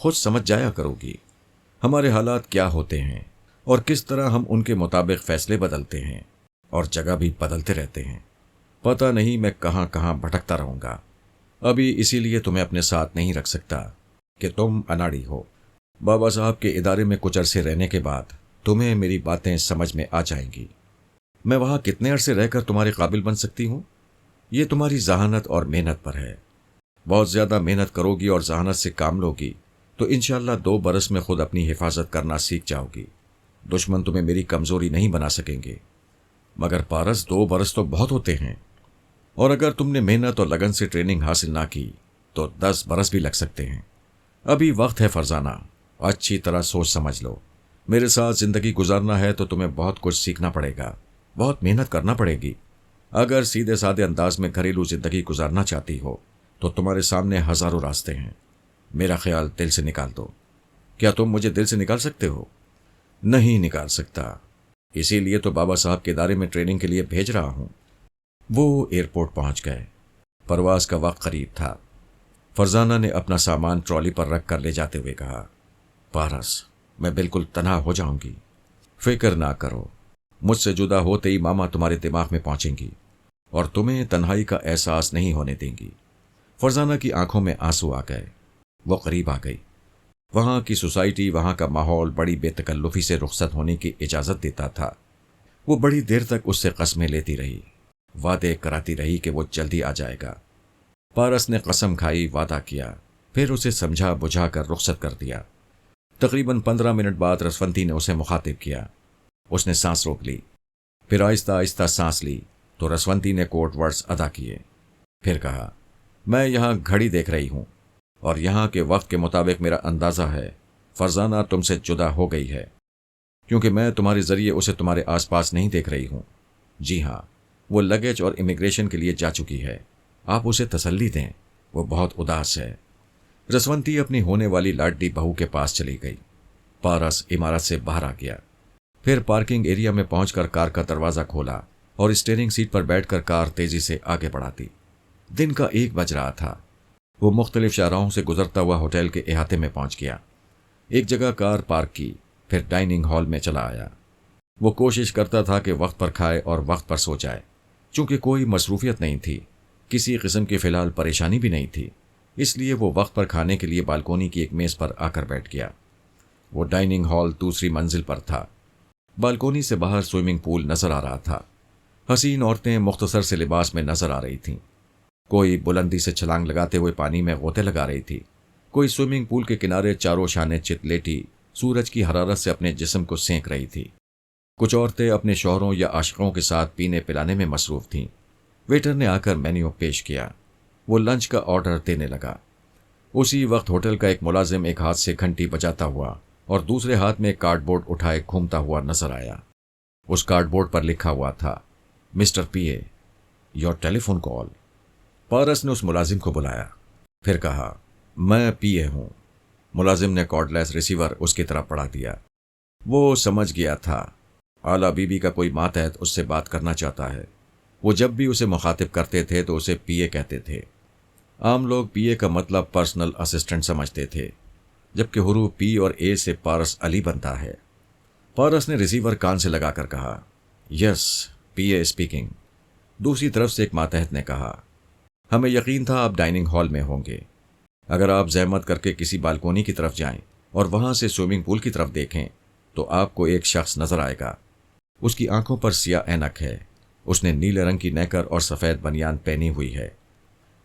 خود سمجھ جایا کرو گی ہمارے حالات کیا ہوتے ہیں اور کس طرح ہم ان کے مطابق فیصلے بدلتے ہیں اور جگہ بھی بدلتے رہتے ہیں۔ پتہ نہیں میں کہاں کہاں بھٹکتا رہوں گا۔ ابھی اسی لیے تمہیں اپنے ساتھ نہیں رکھ سکتا کہ تم اناڑی ہو۔ بابا صاحب کے ادارے میں کچھ عرصے رہنے کے بعد تمہیں میری باتیں سمجھ میں آ جائیں گی۔ میں وہاں کتنے عرصے رہ کر تمہارے قابل بن سکتی ہوں، یہ تمہاری ذہانت اور محنت پر ہے۔ بہت زیادہ محنت کرو گی اور ذہانت سے کام لو گی تو انشاءاللہ 2 برس میں خود اپنی حفاظت کرنا سیکھ جاؤ گی۔ دشمن تمہیں میری کمزوری نہیں بنا سکیں گے۔ مگر پارس 2 برس تو بہت ہوتے ہیں، اور اگر تم نے محنت اور لگن سے ٹریننگ حاصل نہ کی تو 10 برس بھی لگ سکتے ہیں۔ ابھی وقت ہے فرزانہ، اچھی طرح سوچ سمجھ لو۔ میرے ساتھ زندگی گزارنا ہے تو تمہیں بہت کچھ سیکھنا پڑے گا، بہت محنت کرنا پڑے گی۔ اگر سیدھے سادے انداز میں گھریلو زندگی گزارنا چاہتی ہو تو تمہارے سامنے ہزاروں راستے ہیں۔ میرا خیال دل سے نکال دو۔ کیا تم مجھے دل سے نکال سکتے ہو؟ نہیں نکال سکتا، اسی لیے تو بابا صاحب کے ادارے میں ٹریننگ کے لیے بھیج رہا ہوں۔ وہ ایئرپورٹ پہنچ گئے۔ پرواز کا وقت قریب تھا۔ فرزانہ نے اپنا سامان ٹرالی پر رکھ کر لے جاتے ہوئے کہا، پارس میں بالکل تنہا ہو جاؤں گی۔ فکر نہ کرو، مجھ سے جدا ہوتے ہی ماما تمہارے دماغ میں پہنچیں گی اور تمہیں تنہائی کا احساس نہیں ہونے دیں گی۔ فرزانہ کی آنکھوں میں آنسو آ گئے۔ وہ قریب آ گئی۔ وہاں کی سوسائٹی، وہاں کا ماحول بڑی بے تکلفی سے رخصت ہونے کی اجازت دیتا تھا۔ وہ بڑی دیر تک اس سے قسمیں لیتی رہی، وعدے کراتی رہی کہ وہ جلدی آ جائے گا۔ پارس نے قسم کھائی، وعدہ کیا، پھر اسے سمجھا بجھا کر رخصت کر دیا۔ تقریباً 15 منٹ بعد رسونتی نے اسے مخاطب کیا۔ اس نے سانس روک لی، پھر آہستہ آہستہ سانس لی تو رسونتی نے کوڈ ورڈز ادا کیے۔ پھر کہا، میں یہاں گھڑی دیکھ رہی ہوں اور یہاں کے وقت کے مطابق میرا اندازہ ہے فرزانہ تم سے جدا ہو گئی ہے، کیونکہ میں تمہارے ذریعے اسے تمہارے آس پاس نہیں دیکھ رہی ہوں۔ جی ہاں، وہ لگیج اور امیگریشن کے لیے جا چکی ہے۔ آپ اسے تسلی دیں، وہ بہت اداس ہے۔ رسونتی اپنی ہونے والی لاڈلی بہو کے پاس چلی گئی۔ پارس عمارت سے باہر آ گیا، پھر پارکنگ ایریا میں پہنچ کر کار کا دروازہ کھولا اور اسٹیئرنگ سیٹ پر بیٹھ کر کار تیزی سے آگے بڑھاتی۔ دن کا 1 بج رہا تھا۔ وہ مختلف شاہراہوں سے گزرتا ہوا ہوٹل کے احاطے میں پہنچ گیا۔ ایک جگہ کار پارک کی، پھر ڈائننگ ہال میں چلا آیا۔ وہ کوشش کرتا تھا کہ وقت پر کھائے اور وقت پر سو جائے، چونکہ کوئی مصروفیت نہیں تھی، کسی قسم کی فی الحال پریشانی بھی نہیں تھی، اس لیے وہ وقت پر کھانے کے لیے بالکونی کی ایک میز پر آ کر بیٹھ گیا۔ وہ ڈائننگ ہال دوسری منزل پر تھا۔ بالکونی سے باہر سوئمنگ پول نظر آ رہا تھا۔ حسین عورتیں مختصر سے لباس میں نظر آ رہی تھیں۔ کوئی بلندی سے چھلانگ لگاتے ہوئے پانی میں غوطے لگا رہی تھی، کوئی سوئمنگ پول کے کنارے چاروں شانے چت لیٹی سورج کی حرارت سے اپنے جسم کو سینک رہی تھی۔ کچھ عورتیں اپنے شوہروں یا عاشقوں کے ساتھ پینے پلانے میں مصروف تھیں۔ ویٹر نے آ کر مینیو پیش کیا۔ وہ لنچ کا آرڈر دینے لگا۔ اسی وقت ہوٹل کا ایک ملازم ایک ہاتھ سے گھنٹی بجاتا ہوا اور دوسرے ہاتھ میں ایک کارڈ بورڈ اٹھائے گھومتا ہوا نظر آیا۔ اس کارڈ بورڈ پر لکھا ہوا تھا، mister P A, your telephone call. Paras نے اس ملازم کو بلایا، پھر کہا، میں پی اے ہوں۔ ملازم نے کارڈ لیس ریسیور اس کی طرف بڑھا دیا۔ وہ سمجھ گیا تھا اعلیٰ بی بی کا کوئی ماتحت اس سے بات کرنا چاہتا ہے۔ وہ جب بھی اسے مخاطب کرتے تھے تو اسے پی اے کہتے تھے۔ عام لوگ پی اے کا مطلب پرسنل اسسٹنٹ سمجھتے تھے، جبکہ حروف پی اور اے سے پارس علی بنتا ہے۔ پارس نے ریسیور کان سے لگا کر کہا، یس پی اے اسپیکنگ۔ دوسری طرف سے ایک ماتحت نے کہا، ہمیں یقین تھا آپ ڈائننگ ہال میں ہوں گے۔ اگر آپ زحمت کر کے کسی بالکونی کی طرف جائیں اور وہاں سے سوئمنگ پول کی طرف دیکھیں تو آپ کو ایک شخص نظر آئے گا۔ اس کی آنکھوں پر سیاہ اینک ہے، اس نے نیلے رنگ کی نیکر اور سفید بنیان پہنی ہوئی ہے۔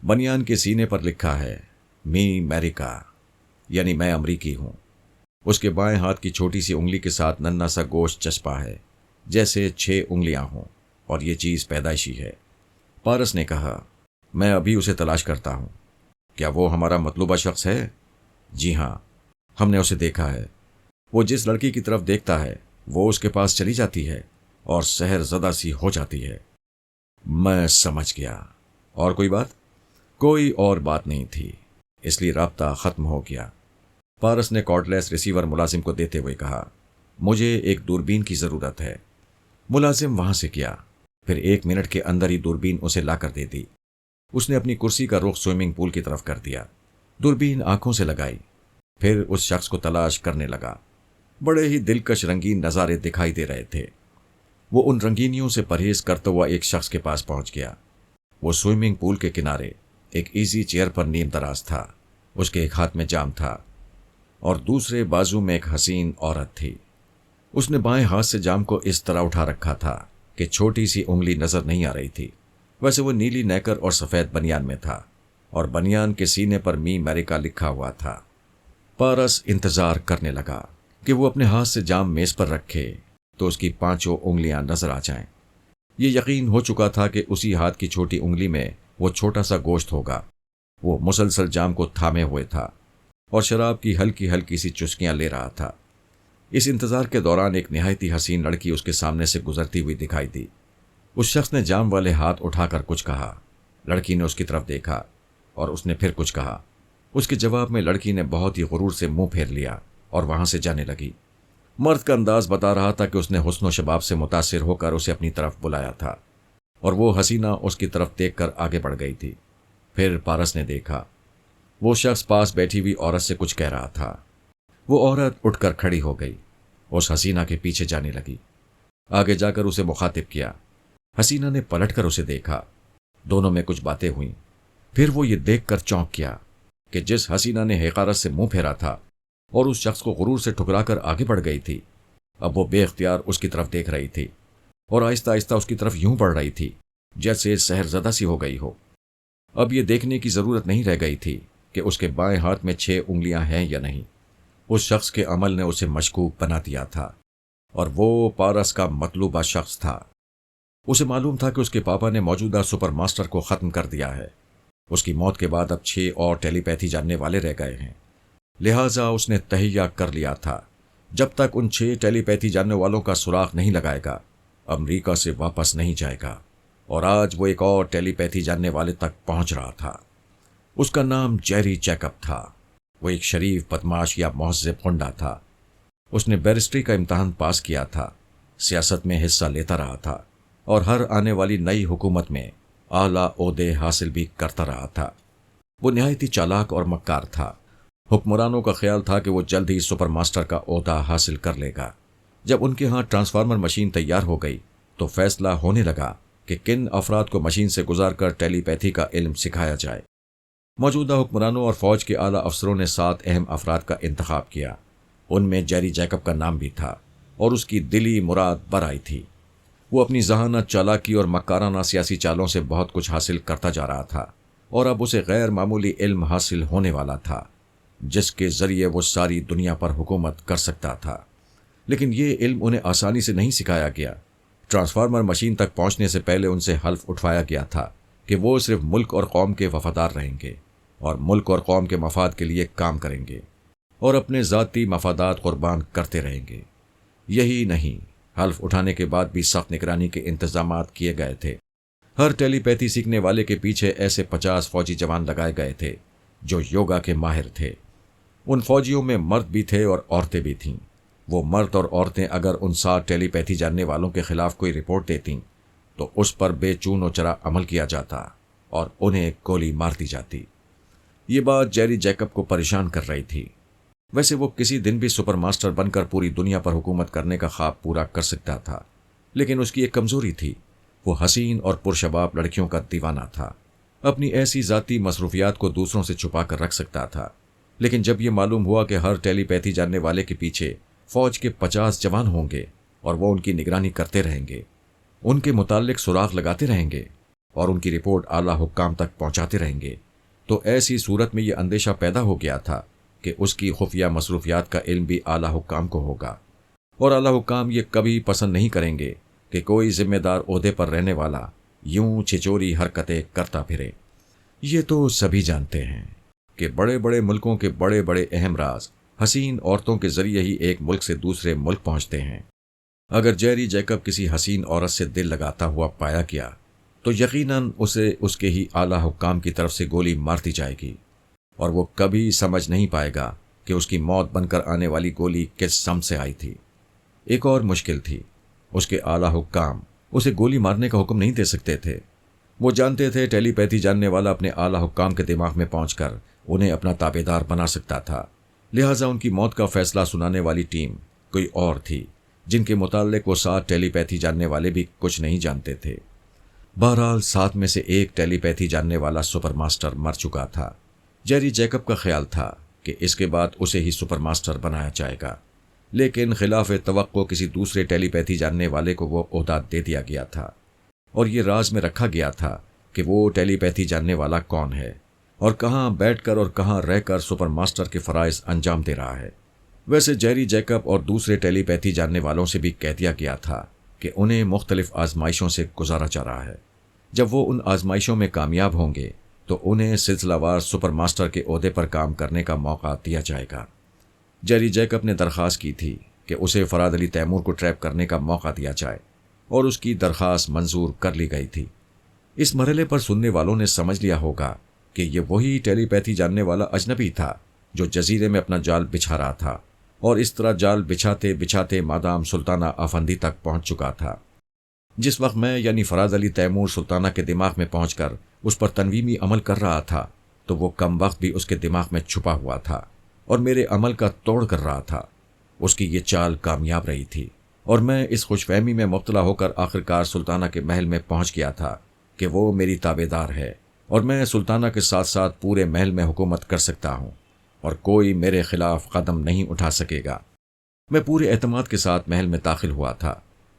بنیان کے سینے پر لکھا ہے، می میریکا، یعنی میں امریکی ہوں۔ اس کے بائیں ہاتھ کی چھوٹی سی انگلی کے ساتھ ننھا سا گوشت چسپا ہے، جیسے 6 انگلیاں ہوں، اور یہ چیز پیدائشی ہے۔ پارس نے کہا، میں ابھی اسے تلاش کرتا ہوں۔ کیا وہ ہمارا مطلوبہ شخص ہے؟ جی ہاں، ہم نے اسے دیکھا ہے۔ وہ جس لڑکی کی طرف دیکھتا ہے وہ اس کے پاس چلی جاتی ہے اور سحر زدہ سی ہو جاتی ہے۔ میں سمجھ گیا۔ اور کوئی بات؟ کوئی اور بات نہیں تھی، اس لیے رابطہ ختم ہو گیا۔ پارس نے کارڈ لیس ریسیور ملازم کو دیتے ہوئے کہا، مجھے ایک دوربین کی ضرورت ہے۔ ملازم وہاں سے کیا، پھر 1 منٹ کے اندر ہی دوربین اسے لا کر دے دی۔ اس نے اپنی کرسی کا رخ سوئمنگ پول کی طرف کر دیا، دوربین آنکھوں سے لگائی، پھر اس شخص کو تلاش کرنے لگا۔ بڑے ہی دلکش رنگین نظارے دکھائی دے رہے تھے۔ وہ ان رنگینیوں سے پرہیز کرتا ہوا ایک شخص کے پاس پہنچ گیا۔ وہ سوئمنگ پول کے کنارے ایک ایزی چیئر پر نیم دراز تھا۔ اس کے ایک ہاتھ میں جام تھا اور دوسرے بازو میں ایک حسین عورت تھی۔ اس نے بائیں ہاتھ سے جام کو اس طرح اٹھا رکھا تھا کہ چھوٹی سی انگلی نظر نہیں آ رہی تھی۔ ویسے وہ نیلی نیکر اور سفید بنیان میں تھا اور بنیان کے سینے پر می امیریکا لکھا ہوا تھا۔ پارس انتظار کرنے لگا کہ وہ اپنے ہاتھ سے جام میز پر رکھے تو اس کی 5 انگلیاں نظر آ جائیں۔ یہ یقین ہو چکا تھا کہ اسی ہاتھ کی چھوٹی انگلی میں وہ چھوٹا سا گوشت ہوگا۔ وہ مسلسل جام کو تھامے ہوئے تھا اور شراب کی ہلکی ہلکی سی چسکیاں لے رہا تھا۔ اس انتظار کے دوران ایک نہایت ہی حسین لڑکی اس کے سامنے سے گزرتی ہوئی دکھائی دی۔ اس شخص نے جام والے ہاتھ اٹھا کر کچھ کہا۔ لڑکی نے اس کی طرف دیکھا اور اس نے پھر کچھ کہا۔ اس کے جواب میں لڑکی نے بہت ہی غرور سے منہ پھیر لیا اور وہاں سے جانے لگی۔ مرد کا انداز بتا رہا تھا کہ اس نے حسن و شباب سے متاثر ہو کر اسے اپنی طرف بلایا تھا اور وہ حسینہ اس کی طرف دیکھ کر آگے بڑھ گئی تھی۔ پھر پارس نے دیکھا وہ شخص پاس بیٹھی ہوئی عورت سے کچھ کہہ رہا تھا۔ وہ عورت اٹھ کر کھڑی ہو گئی، اس حسینہ کے پیچھے جانے لگی، آگے جا کر اسے مخاطب کیا۔ حسینہ نے پلٹ کر اسے دیکھا، دونوں میں کچھ باتیں ہوئیں۔ پھر وہ یہ دیکھ کر چونک گیا کہ جس حسینہ نے حقارت سے منہ پھیرا تھا اور اس شخص کو غرور سے ٹھکرا کر آگے بڑھ گئی تھی، اب وہ بے اختیار اس کی طرف دیکھ رہی تھی اور آہستہ آہستہ اس کی طرف یوں بڑھ رہی تھی جیسے سحر زدہ سی ہو گئی ہو۔ اب یہ دیکھنے کی ضرورت نہیں رہ گئی تھی کہ اس کے بائیں ہاتھ میں 6 انگلیاں ہیں یا نہیں۔ اس شخص کے عمل نے اسے مشکوک بنا دیا تھا اور وہ پارس کا مطلوبہ شخص تھا۔ اسے معلوم تھا کہ اس کے پاپا نے موجودہ سپر ماسٹر کو ختم کر دیا ہے۔ اس کی موت کے بعد اب 6 اور ٹیلی پیتھی جاننے والے رہ گئے ہیں، لہٰذا اس نے تہیہ کر لیا تھا جب تک ان 6 ٹیلی پیتھی جاننے والوں کا سراغ نہیں لگائے گا امریکہ سے واپس نہیں جائے گا۔ اور آج وہ ایک اور ٹیلی پیتھی جاننے والے تک پہنچ رہا تھا۔ اس کا نام جیری جیکب تھا۔ وہ ایک شریف بدماش یا مہذب غنڈہ تھا۔ اس نے بیرسٹری کا امتحان پاس کیا تھا، سیاست میں حصہ لیتا رہا تھا اور ہر آنے والی نئی حکومت میں اعلیٰ عہدے حاصل بھی کرتا رہا تھا۔ وہ نہایت ہی چالاک اور مکار تھا۔ حکمرانوں کا خیال تھا کہ وہ جلد ہی سپر ماسٹر کا عہدہ حاصل کر لے گا۔ جب ان کے ہاں ٹرانسفارمر مشین تیار ہو گئی تو فیصلہ ہونے لگا کہ کن افراد کو مشین سے گزار کر ٹیلی پیتھی کا علم سکھایا جائے۔ موجودہ حکمرانوں اور فوج کے اعلیٰ افسروں نے 7 اہم افراد کا انتخاب کیا۔ ان میں جیری جیکب کا نام بھی تھا اور اس کی دلی مراد بر آئی تھی۔ وہ اپنی ذہانت، چالاکی اور مکارانہ سیاسی چالوں سے بہت کچھ حاصل کرتا جا رہا تھا اور اب اسے غیر معمولی علم حاصل ہونے والا تھا جس کے ذریعے وہ ساری دنیا پر حکومت کر سکتا تھا۔ لیکن یہ علم انہیں آسانی سے نہیں سکھایا گیا۔ ٹرانسفارمر مشین تک پہنچنے سے پہلے ان سے حلف اٹھوایا گیا تھا کہ وہ صرف ملک اور قوم کے وفادار رہیں گے اور ملک اور قوم کے مفاد کے لیے کام کریں گے اور اپنے ذاتی مفادات قربان کرتے رہیں گے۔ یہی نہیں، حلف اٹھانے کے بعد بھی سخت نگرانی کے انتظامات کیے گئے تھے۔ ہر ٹیلی پیتھی سیکھنے والے کے پیچھے ایسے 50 فوجی جوان لگائے گئے تھے جو یوگا کے ماہر تھے۔ ان فوجیوں میں مرد بھی تھے اور عورتیں بھی تھیں۔ وہ مرد اور عورتیں اگر ان 7 ٹیلی پیتھی جاننے والوں کے خلاف کوئی رپورٹ دیتیں تو اس پر بے چون و چرا عمل کیا جاتا اور انہیں گولی مار دی جاتی۔ یہ بات جیری جیکب کو پریشان کر رہی تھی۔ ویسے وہ کسی دن بھی سپر ماسٹر بن کر پوری دنیا پر حکومت کرنے کا خواب پورا کر سکتا تھا، لیکن اس کی ایک کمزوری تھی، وہ حسین اور پرشباب لڑکیوں کا دیوانہ تھا۔ اپنی ایسی ذاتی مصروفیات کو دوسروں سے چھپا کر رکھ سکتا تھا، لیکن جب یہ معلوم ہوا کہ ہر ٹیلی پیتھی جاننے والے کے پیچھے فوج کے 50 جوان ہوں گے اور وہ ان کی نگرانی کرتے رہیں گے، ان کے متعلق سراغ لگاتے رہیں گے اور ان کی رپورٹ اعلیٰ حکام تک پہنچاتے رہیں گے، تو ایسی صورت میں یہ اندیشہ پیدا ہو گیا تھا کہ اس کی خفیہ مصروفیات کا علم بھی اعلیٰ حکام کو ہوگا اور اعلیٰ حکام یہ کبھی پسند نہیں کریں گے کہ کوئی ذمہ دار عہدے پر رہنے والا یوں چھچوری حرکتیں کرتا پھرے۔ یہ تو سبھی جانتے ہیں کہ بڑے بڑے ملکوں کے بڑے بڑے اہم راز حسین عورتوں کے ذریعے ہی ایک ملک سے دوسرے ملک پہنچتے ہیں۔ اگر جیری جیکب کسی حسین عورت سے دل لگاتا ہوا پایا گیا تو یقیناً اسے اس کے ہی اعلیٰ حکام کی طرف سے گولی مار دی جائے گی اور وہ کبھی سمجھ نہیں پائے گا کہ اس کی موت بن کر آنے والی گولی کس سمت سے آئی تھی۔ ایک اور مشکل تھی، اس کے اعلیٰ حکام اسے گولی مارنے کا حکم نہیں دے سکتے تھے۔ وہ جانتے تھے ٹیلی پیتھی جاننے والا اپنے اعلیٰ حکام کے دماغ میں پہنچ کر انہیں اپنا تابع دار بنا سکتا تھا، لہٰذا ان کی موت کا فیصلہ سنانے والی ٹیم کوئی اور تھی، جن کے متعلق وہ 7 ٹیلی پیتھی جاننے والے بھی کچھ نہیں جانتے تھے۔ بہرحال 7 میں سے ایک ٹیلی پیتھی جاننے والا سپر ماسٹر مر چکا تھا۔ جیری جیکب کا خیال تھا کہ اس کے بعد اسے ہی سپر ماسٹر بنایا جائے گا، لیکن خلاف توقع کسی دوسرے ٹیلی پیتھی جاننے والے کو وہ عہدہ دے دیا گیا تھا، اور یہ راز میں رکھا گیا تھا کہ وہ ٹیلی پیتھی جاننے والا کون ہے اور کہاں بیٹھ کر اور کہاں رہ کر سپر ماسٹر کے فرائض انجام دے رہا ہے۔ ویسے جیری جیکب اور دوسرے ٹیلی پیتھی جاننے والوں سے بھی کہہ دیا گیا تھا کہ انہیں مختلف آزمائشوں سے گزارا جا رہا ہے۔ جب وہ ان آزمائشوں میں کامیاب ہوں گے تو انہیں سلسلہ وار سپر ماسٹر کے عہدے پر کام کرنے کا موقع دیا جائے گا۔ جیری جیکب نے درخواست کی تھی کہ اسے فراد علی تیمور کو ٹریپ کرنے کا موقع دیا جائے، اور اس کی درخواست منظور کر لی گئی تھی۔ اس مرحلے پر سننے والوں نے سمجھ لیا ہوگا کہ یہ وہی ٹیلی پیتھی جاننے والا اجنبی تھا جو جزیرے میں اپنا جال بچھا رہا تھا، اور اس طرح جال بچھاتے بچھاتے مادام سلطانہ افندی تک پہنچ چکا تھا۔ جس وقت میں یعنی فراد علی تیمور سلطانہ کے دماغ میں پہنچ کر اس پر تنویمی عمل کر رہا تھا تو وہ کم وقت بھی اس کے دماغ میں چھپا ہوا تھا اور میرے عمل کا توڑ کر رہا تھا۔ اس کی یہ چال کامیاب رہی تھی، اور میں اس خوش فہمی میں مبتلا ہو کر آخرکار سلطانہ کے محل میں پہنچ گیا تھا کہ وہ میری تابع دار ہے، اور میں سلطانہ کے ساتھ ساتھ پورے محل میں حکومت کر سکتا ہوں، اور کوئی میرے خلاف قدم نہیں اٹھا سکے گا۔ میں پورے اعتماد کے ساتھ محل میں داخل ہوا تھا۔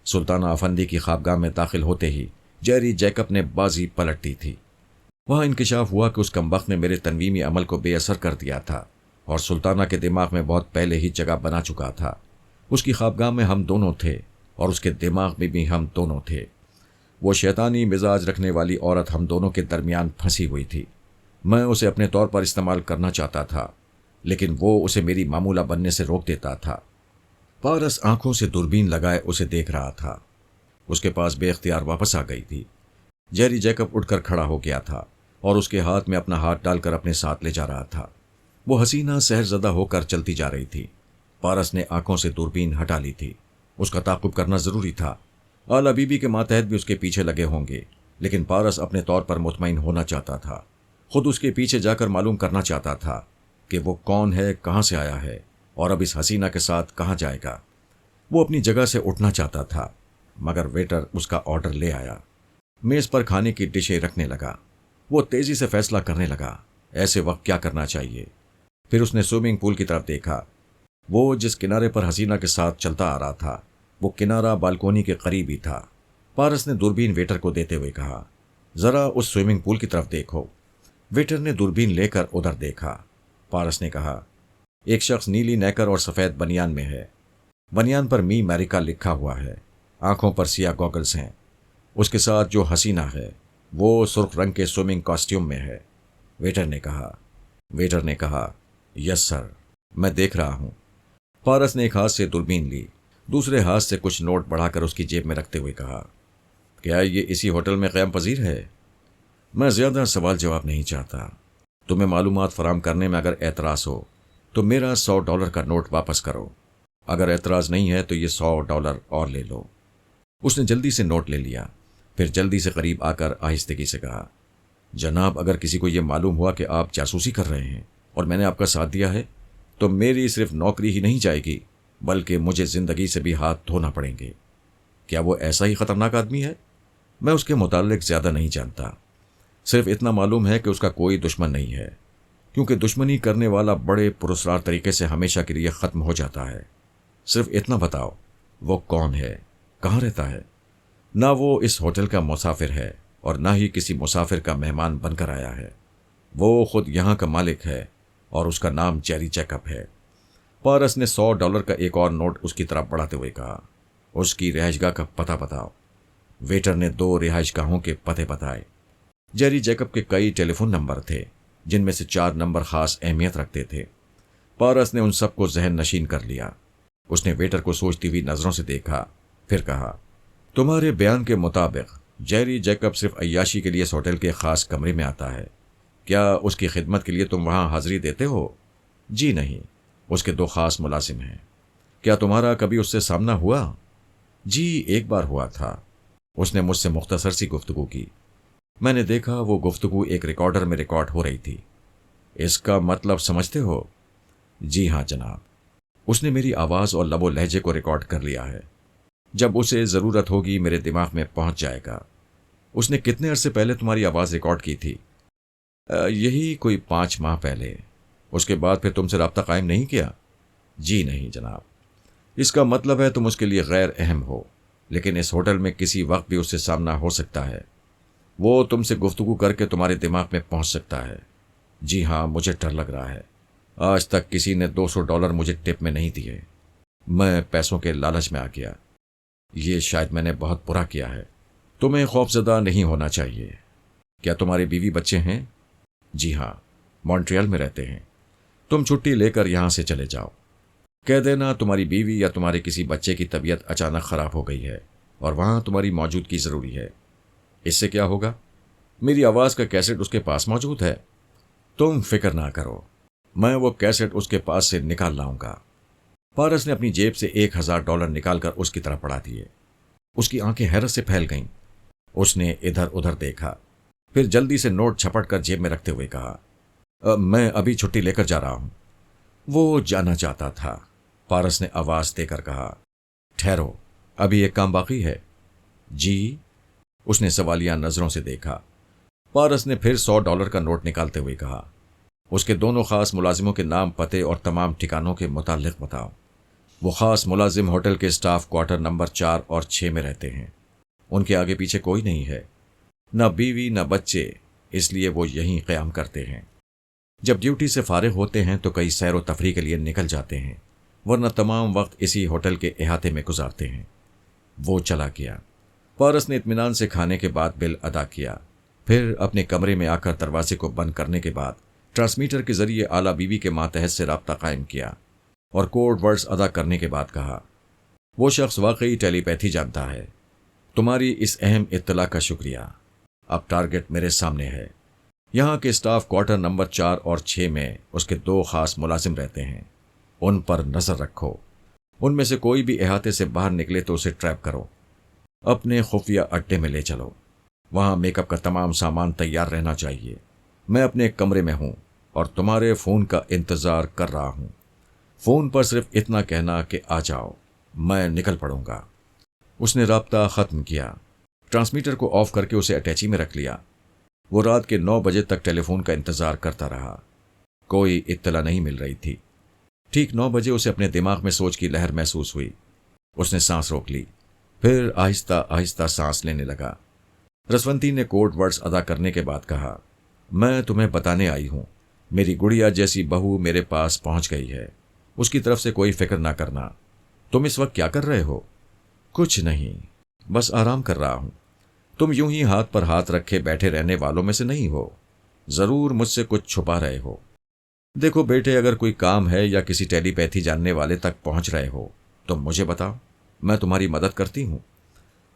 سلطانہ افندی کی خوابگاہ میں داخل ہوتے ہی جیری جیکب نے بازی پلٹ دی تھی۔ وہاں انکشاف ہوا کہ اس کمبخت نے میرے تنویمی عمل کو بے اثر کر دیا تھا، اور سلطانہ کے دماغ میں بہت پہلے ہی جگہ بنا چکا تھا۔ اس کی خوابگاہ میں ہم دونوں تھے، اور اس کے دماغ میں بھی ہم دونوں تھے۔ وہ شیطانی مزاج رکھنے والی عورت ہم دونوں کے درمیان پھنسی ہوئی تھی۔ میں اسے اپنے طور پر استعمال کرنا چاہتا تھا، لیکن وہ اسے میری معمولہ بننے سے روک دیتا تھا۔ پارس آنکھوں سے دوربین لگائے اسے دیکھ رہا تھا۔ اس کے پاس بے اختیار واپس آ گئی تھی۔ جیری جیکب اٹھ کر کھڑا ہو گیا تھا اور اس کے ہاتھ میں اپنا ہاتھ ڈال کر اپنے ساتھ لے جا رہا تھا۔ وہ حسینہ سحرزدہ ہو کر چلتی جا رہی تھی۔ پارس نے آنکھوں سے دوربین ہٹا لی تھی۔ اس کا تعاقب کرنا ضروری تھا۔ اعلیٰ بی بی کے ماتحت بھی اس کے پیچھے لگے ہوں گے، لیکن پارس اپنے طور پر مطمئن ہونا چاہتا تھا۔ خود اس کے پیچھے جا کر معلوم کرنا چاہتا تھا کہ وہ کون ہے، کہاں سے آیا ہے، اور اب اس حسینہ کے ساتھ کہاں جائے گا۔ وہ اپنی جگہ سے اٹھنا چاہتا تھا، مگر ویٹر اس کا آرڈر لے آیا۔ میز پر کھانے کی ڈشیں رکھنے لگا۔ وہ تیزی سے فیصلہ کرنے لگا ایسے وقت کیا کرنا چاہیے۔ پھر اس نے سوئمنگ پول کی طرف دیکھا۔ وہ جس کنارے پر حسینہ کے ساتھ چلتا آ رہا تھا وہ کنارہ بالکونی کے قریب ہی تھا۔ پارس نے دوربین ویٹر کو دیتے ہوئے کہا، ذرا اس سوئمنگ پول کی طرف دیکھو۔ ویٹر نے دوربین لے کر ادھر دیکھا۔ پارس نے کہا، ایک شخص نیلی نیکر اور سفید بنیان میں ہے۔ بنیان پر می امیریکا لکھا ہوا ہے، آنکھوں پر سیاہ گوگلز ہیں۔ اس کے ساتھ جو حسینہ ہے وہ سرخ رنگ کے سوئمنگ کاسٹیوم میں ہے۔ ویٹر نے کہا، یس سر، میں دیکھ رہا ہوں۔ پارس نے ایک ہاتھ سے دوربین لی، دوسرے ہاتھ سے کچھ نوٹ بڑھا کر اس کی جیب میں رکھتے ہوئے کہا، کیا یہ اسی ہوٹل میں قیام پذیر ہے؟ میں زیادہ سوال جواب نہیں چاہتا۔ تمہیں معلومات فراہم کرنے میں اگر اعتراض ہو تو میرا $100 کا نوٹ واپس کرو، اگر اعتراض نہیں ہے تو یہ $100 اور لے لو۔ اس نے جلدی سے نوٹ لے لیا، پھر جلدی سے قریب آ کر آہستگی سے کہا، جناب اگر کسی کو یہ معلوم ہوا کہ آپ جاسوسی کر رہے ہیں اور میں نے آپ کا ساتھ دیا ہے تو میری صرف نوکری ہی نہیں جائے گی بلکہ مجھے زندگی سے بھی ہاتھ دھونا پڑیں گے۔ کیا وہ ایسا ہی خطرناک آدمی ہے؟ میں اس کے متعلق زیادہ نہیں جانتا، صرف اتنا معلوم ہے کہ اس کا کوئی دشمن نہیں ہے، کیونکہ دشمنی کرنے والا بڑے پراسرار طریقے سے ہمیشہ کے لیے ختم ہو جاتا ہے۔ صرف اتنا بتاؤ وہ کون ہے، کہاں رہتا ہے؟ نہ وہ اس ہوٹل کا مسافر ہے اور نہ ہی کسی مسافر کا مہمان بن کر آیا ہے، وہ خود یہاں کا مالک ہے اور اس کا نام جیری جیکب ہے۔ پارس نے $100 کا ایک اور نوٹ اس کی طرف بڑھاتے ہوئے کہا، اس کی رہائش گاہ کا پتہ بتاؤ۔ ویٹر نے 2 رہائش گاہوں کے پتے بتائے۔ جیری جیکب کے کئی ٹیلی فون نمبر تھے جن میں سے 4 نمبر خاص اہمیت رکھتے تھے۔ پارس نے ان سب کو ذہن نشین کر لیا۔ اس نے ویٹر کو سوچتی ہوئی نظروں سے دیکھا، پھر کہا، تمہارے بیان کے مطابق جیری جیکب صرف عیاشی کے لیے اس ہوٹل کے خاص کمرے میں آتا ہے، کیا اس کی خدمت کے لیے تم وہاں حاضری دیتے ہو؟ جی نہیں، اس کے 2 خاص ملازم ہیں۔ کیا تمہارا کبھی اس سے سامنا ہوا؟ جی ایک بار ہوا تھا، اس نے مجھ سے مختصر سی گفتگو کی۔ میں نے دیکھا وہ گفتگو ایک ریکارڈر میں ریکارڈ ہو رہی تھی۔ اس کا مطلب سمجھتے ہو؟ جی ہاں جناب، اس نے میری آواز اور لب و لہجے کو ریکارڈ کر لیا ہے۔ جب اسے ضرورت ہوگی میرے دماغ میں پہنچ جائے گا۔ اس نے کتنے عرصے پہلے تمہاری آواز ریکارڈ کی تھی؟ یہی کوئی 5 ماہ پہلے۔ اس کے بعد پھر تم سے رابطہ قائم نہیں کیا؟ جی نہیں جناب۔ اس کا مطلب ہے تم اس کے لیے غیر اہم ہو، لیکن اس ہوٹل میں کسی وقت بھی اس سے سامنا ہو سکتا ہے۔ وہ تم سے گفتگو کر کے تمہارے دماغ میں پہنچ سکتا ہے۔ جی ہاں، مجھے ڈر لگ رہا ہے۔ آج تک کسی نے $200 مجھے ٹپ میں نہیں دیے۔ میں پیسوں کے لالچ میں آ گیا۔ یہ شاید میں نے بہت برا کیا ہے۔ تمہیں خوفزدہ نہیں ہونا چاہیے۔ کیا تمہاری بیوی بچے ہیں؟ جی ہاں، مونٹریال میں رہتے ہیں۔ تم چھٹی لے کر یہاں سے چلے جاؤ۔ کہہ دینا تمہاری بیوی یا تمہارے کسی بچے کی طبیعت اچانک خراب ہو گئی ہے اور وہاں تمہاری موجودگی ضروری ہے۔ اس سے کیا ہوگا؟ میری آواز کا کیسٹ اس کے پاس موجود ہے۔ تم فکر نہ کرو، میں وہ کیسٹ اس کے پاس سے نکال لاؤں گا۔ پارس نے اپنی جیب سے $1000 نکال کر اس کی طرف بڑھا دیے۔ اس کی آنکھیں حیرت سے پھیل گئیں۔ اس نے ادھر ادھر دیکھا، پھر جلدی سے نوٹ چھپٹ کر جیب میں رکھتے ہوئے کہا، میں ابھی چھٹی لے کر جا رہا ہوں۔ وہ جانا چاہتا تھا۔ پارس نے آواز دے کر کہا، ٹھہرو، ابھی ایک کام باقی ہے۔ جی؟ اس نے سوالیہ نظروں سے دیکھا۔ پارس نے پھر $100 کا نوٹ نکالتے ہوئے کہا، اس کے دونوں خاص ملازموں کے نام، پتے اور تمام ٹھکانوں کے متعلق بتاؤ۔ وہ خاص ملازم ہوٹل کے سٹاف کوارٹر نمبر 4 اور 6 میں رہتے ہیں۔ ان کے آگے پیچھے کوئی نہیں ہے، نہ بیوی نہ بچے، اس لیے وہ یہیں قیام کرتے ہیں۔ جب ڈیوٹی سے فارغ ہوتے ہیں تو کئی سیر و تفریح کے لیے نکل جاتے ہیں، ورنہ تمام وقت اسی ہوٹل کے احاطے میں گزارتے ہیں۔ وہ چلا گیا۔ پارس نے اطمینان سے کھانے کے بعد بل ادا کیا، پھر اپنے کمرے میں آ کر دروازے کو بند کرنے کے بعد ٹرانسمیٹر کے ذریعے اعلیٰ بیوی کے ماتحت سے رابطہ قائم کیا اور کوڈ ورڈز ادا کرنے کے بعد کہا، وہ شخص واقعی ٹیلی پیتھی جانتا ہے۔ تمہاری اس اہم اطلاع کا شکریہ۔ اب ٹارگٹ میرے سامنے ہے۔ یہاں کے سٹاف کوارٹر نمبر 4 اور 6 میں اس کے 2 خاص ملازم رہتے ہیں۔ ان پر نظر رکھو۔ ان میں سے کوئی بھی احاطے سے باہر نکلے تو اسے ٹریپ کرو۔ اپنے خفیہ اڈے میں لے چلو۔ وہاں میک اپ کا تمام سامان تیار رہنا چاہیے۔ میں اپنے کمرے میں ہوں اور تمہارے فون کا انتظار کر رہا ہوں۔ فون پر صرف اتنا کہنا کہ آ جاؤ، میں نکل پڑوں گا۔ اس نے رابطہ ختم کیا۔ ٹرانسمیٹر کو آف کر کے اسے اٹیچی میں رکھ لیا۔ وہ رات کے 9 بجے تک ٹیلی فون کا انتظار کرتا رہا۔ کوئی اطلاع نہیں مل رہی تھی۔ ٹھیک 9 بجے اسے اپنے دماغ میں سوچ کی لہر محسوس ہوئی۔ اس نے سانس روک لی، پھر آہستہ آہستہ سانس لینے لگا۔ رسونتی نے کوڈ ورڈز ادا کرنے کے بعد کہا، میں تمہیں بتانے آئی ہوں، میری گڑیا جیسی بہو میرے پاس پہنچ گئی ہے۔ اس کی طرف سے کوئی فکر نہ کرنا۔ تم اس وقت کیا کر رہے ہو؟ کچھ نہیں، بس آرام کر رہا ہوں۔ تم یوں ہی ہاتھ پر ہاتھ رکھے بیٹھے رہنے والوں میں سے نہیں ہو۔ ضرور مجھ سے کچھ چھپا رہے ہو۔ دیکھو بیٹے، اگر کوئی کام ہے یا کسی ٹیلی پیتھی جاننے والے تک پہنچ رہے ہو تو مجھے بتاؤ، میں تمہاری مدد کرتی ہوں۔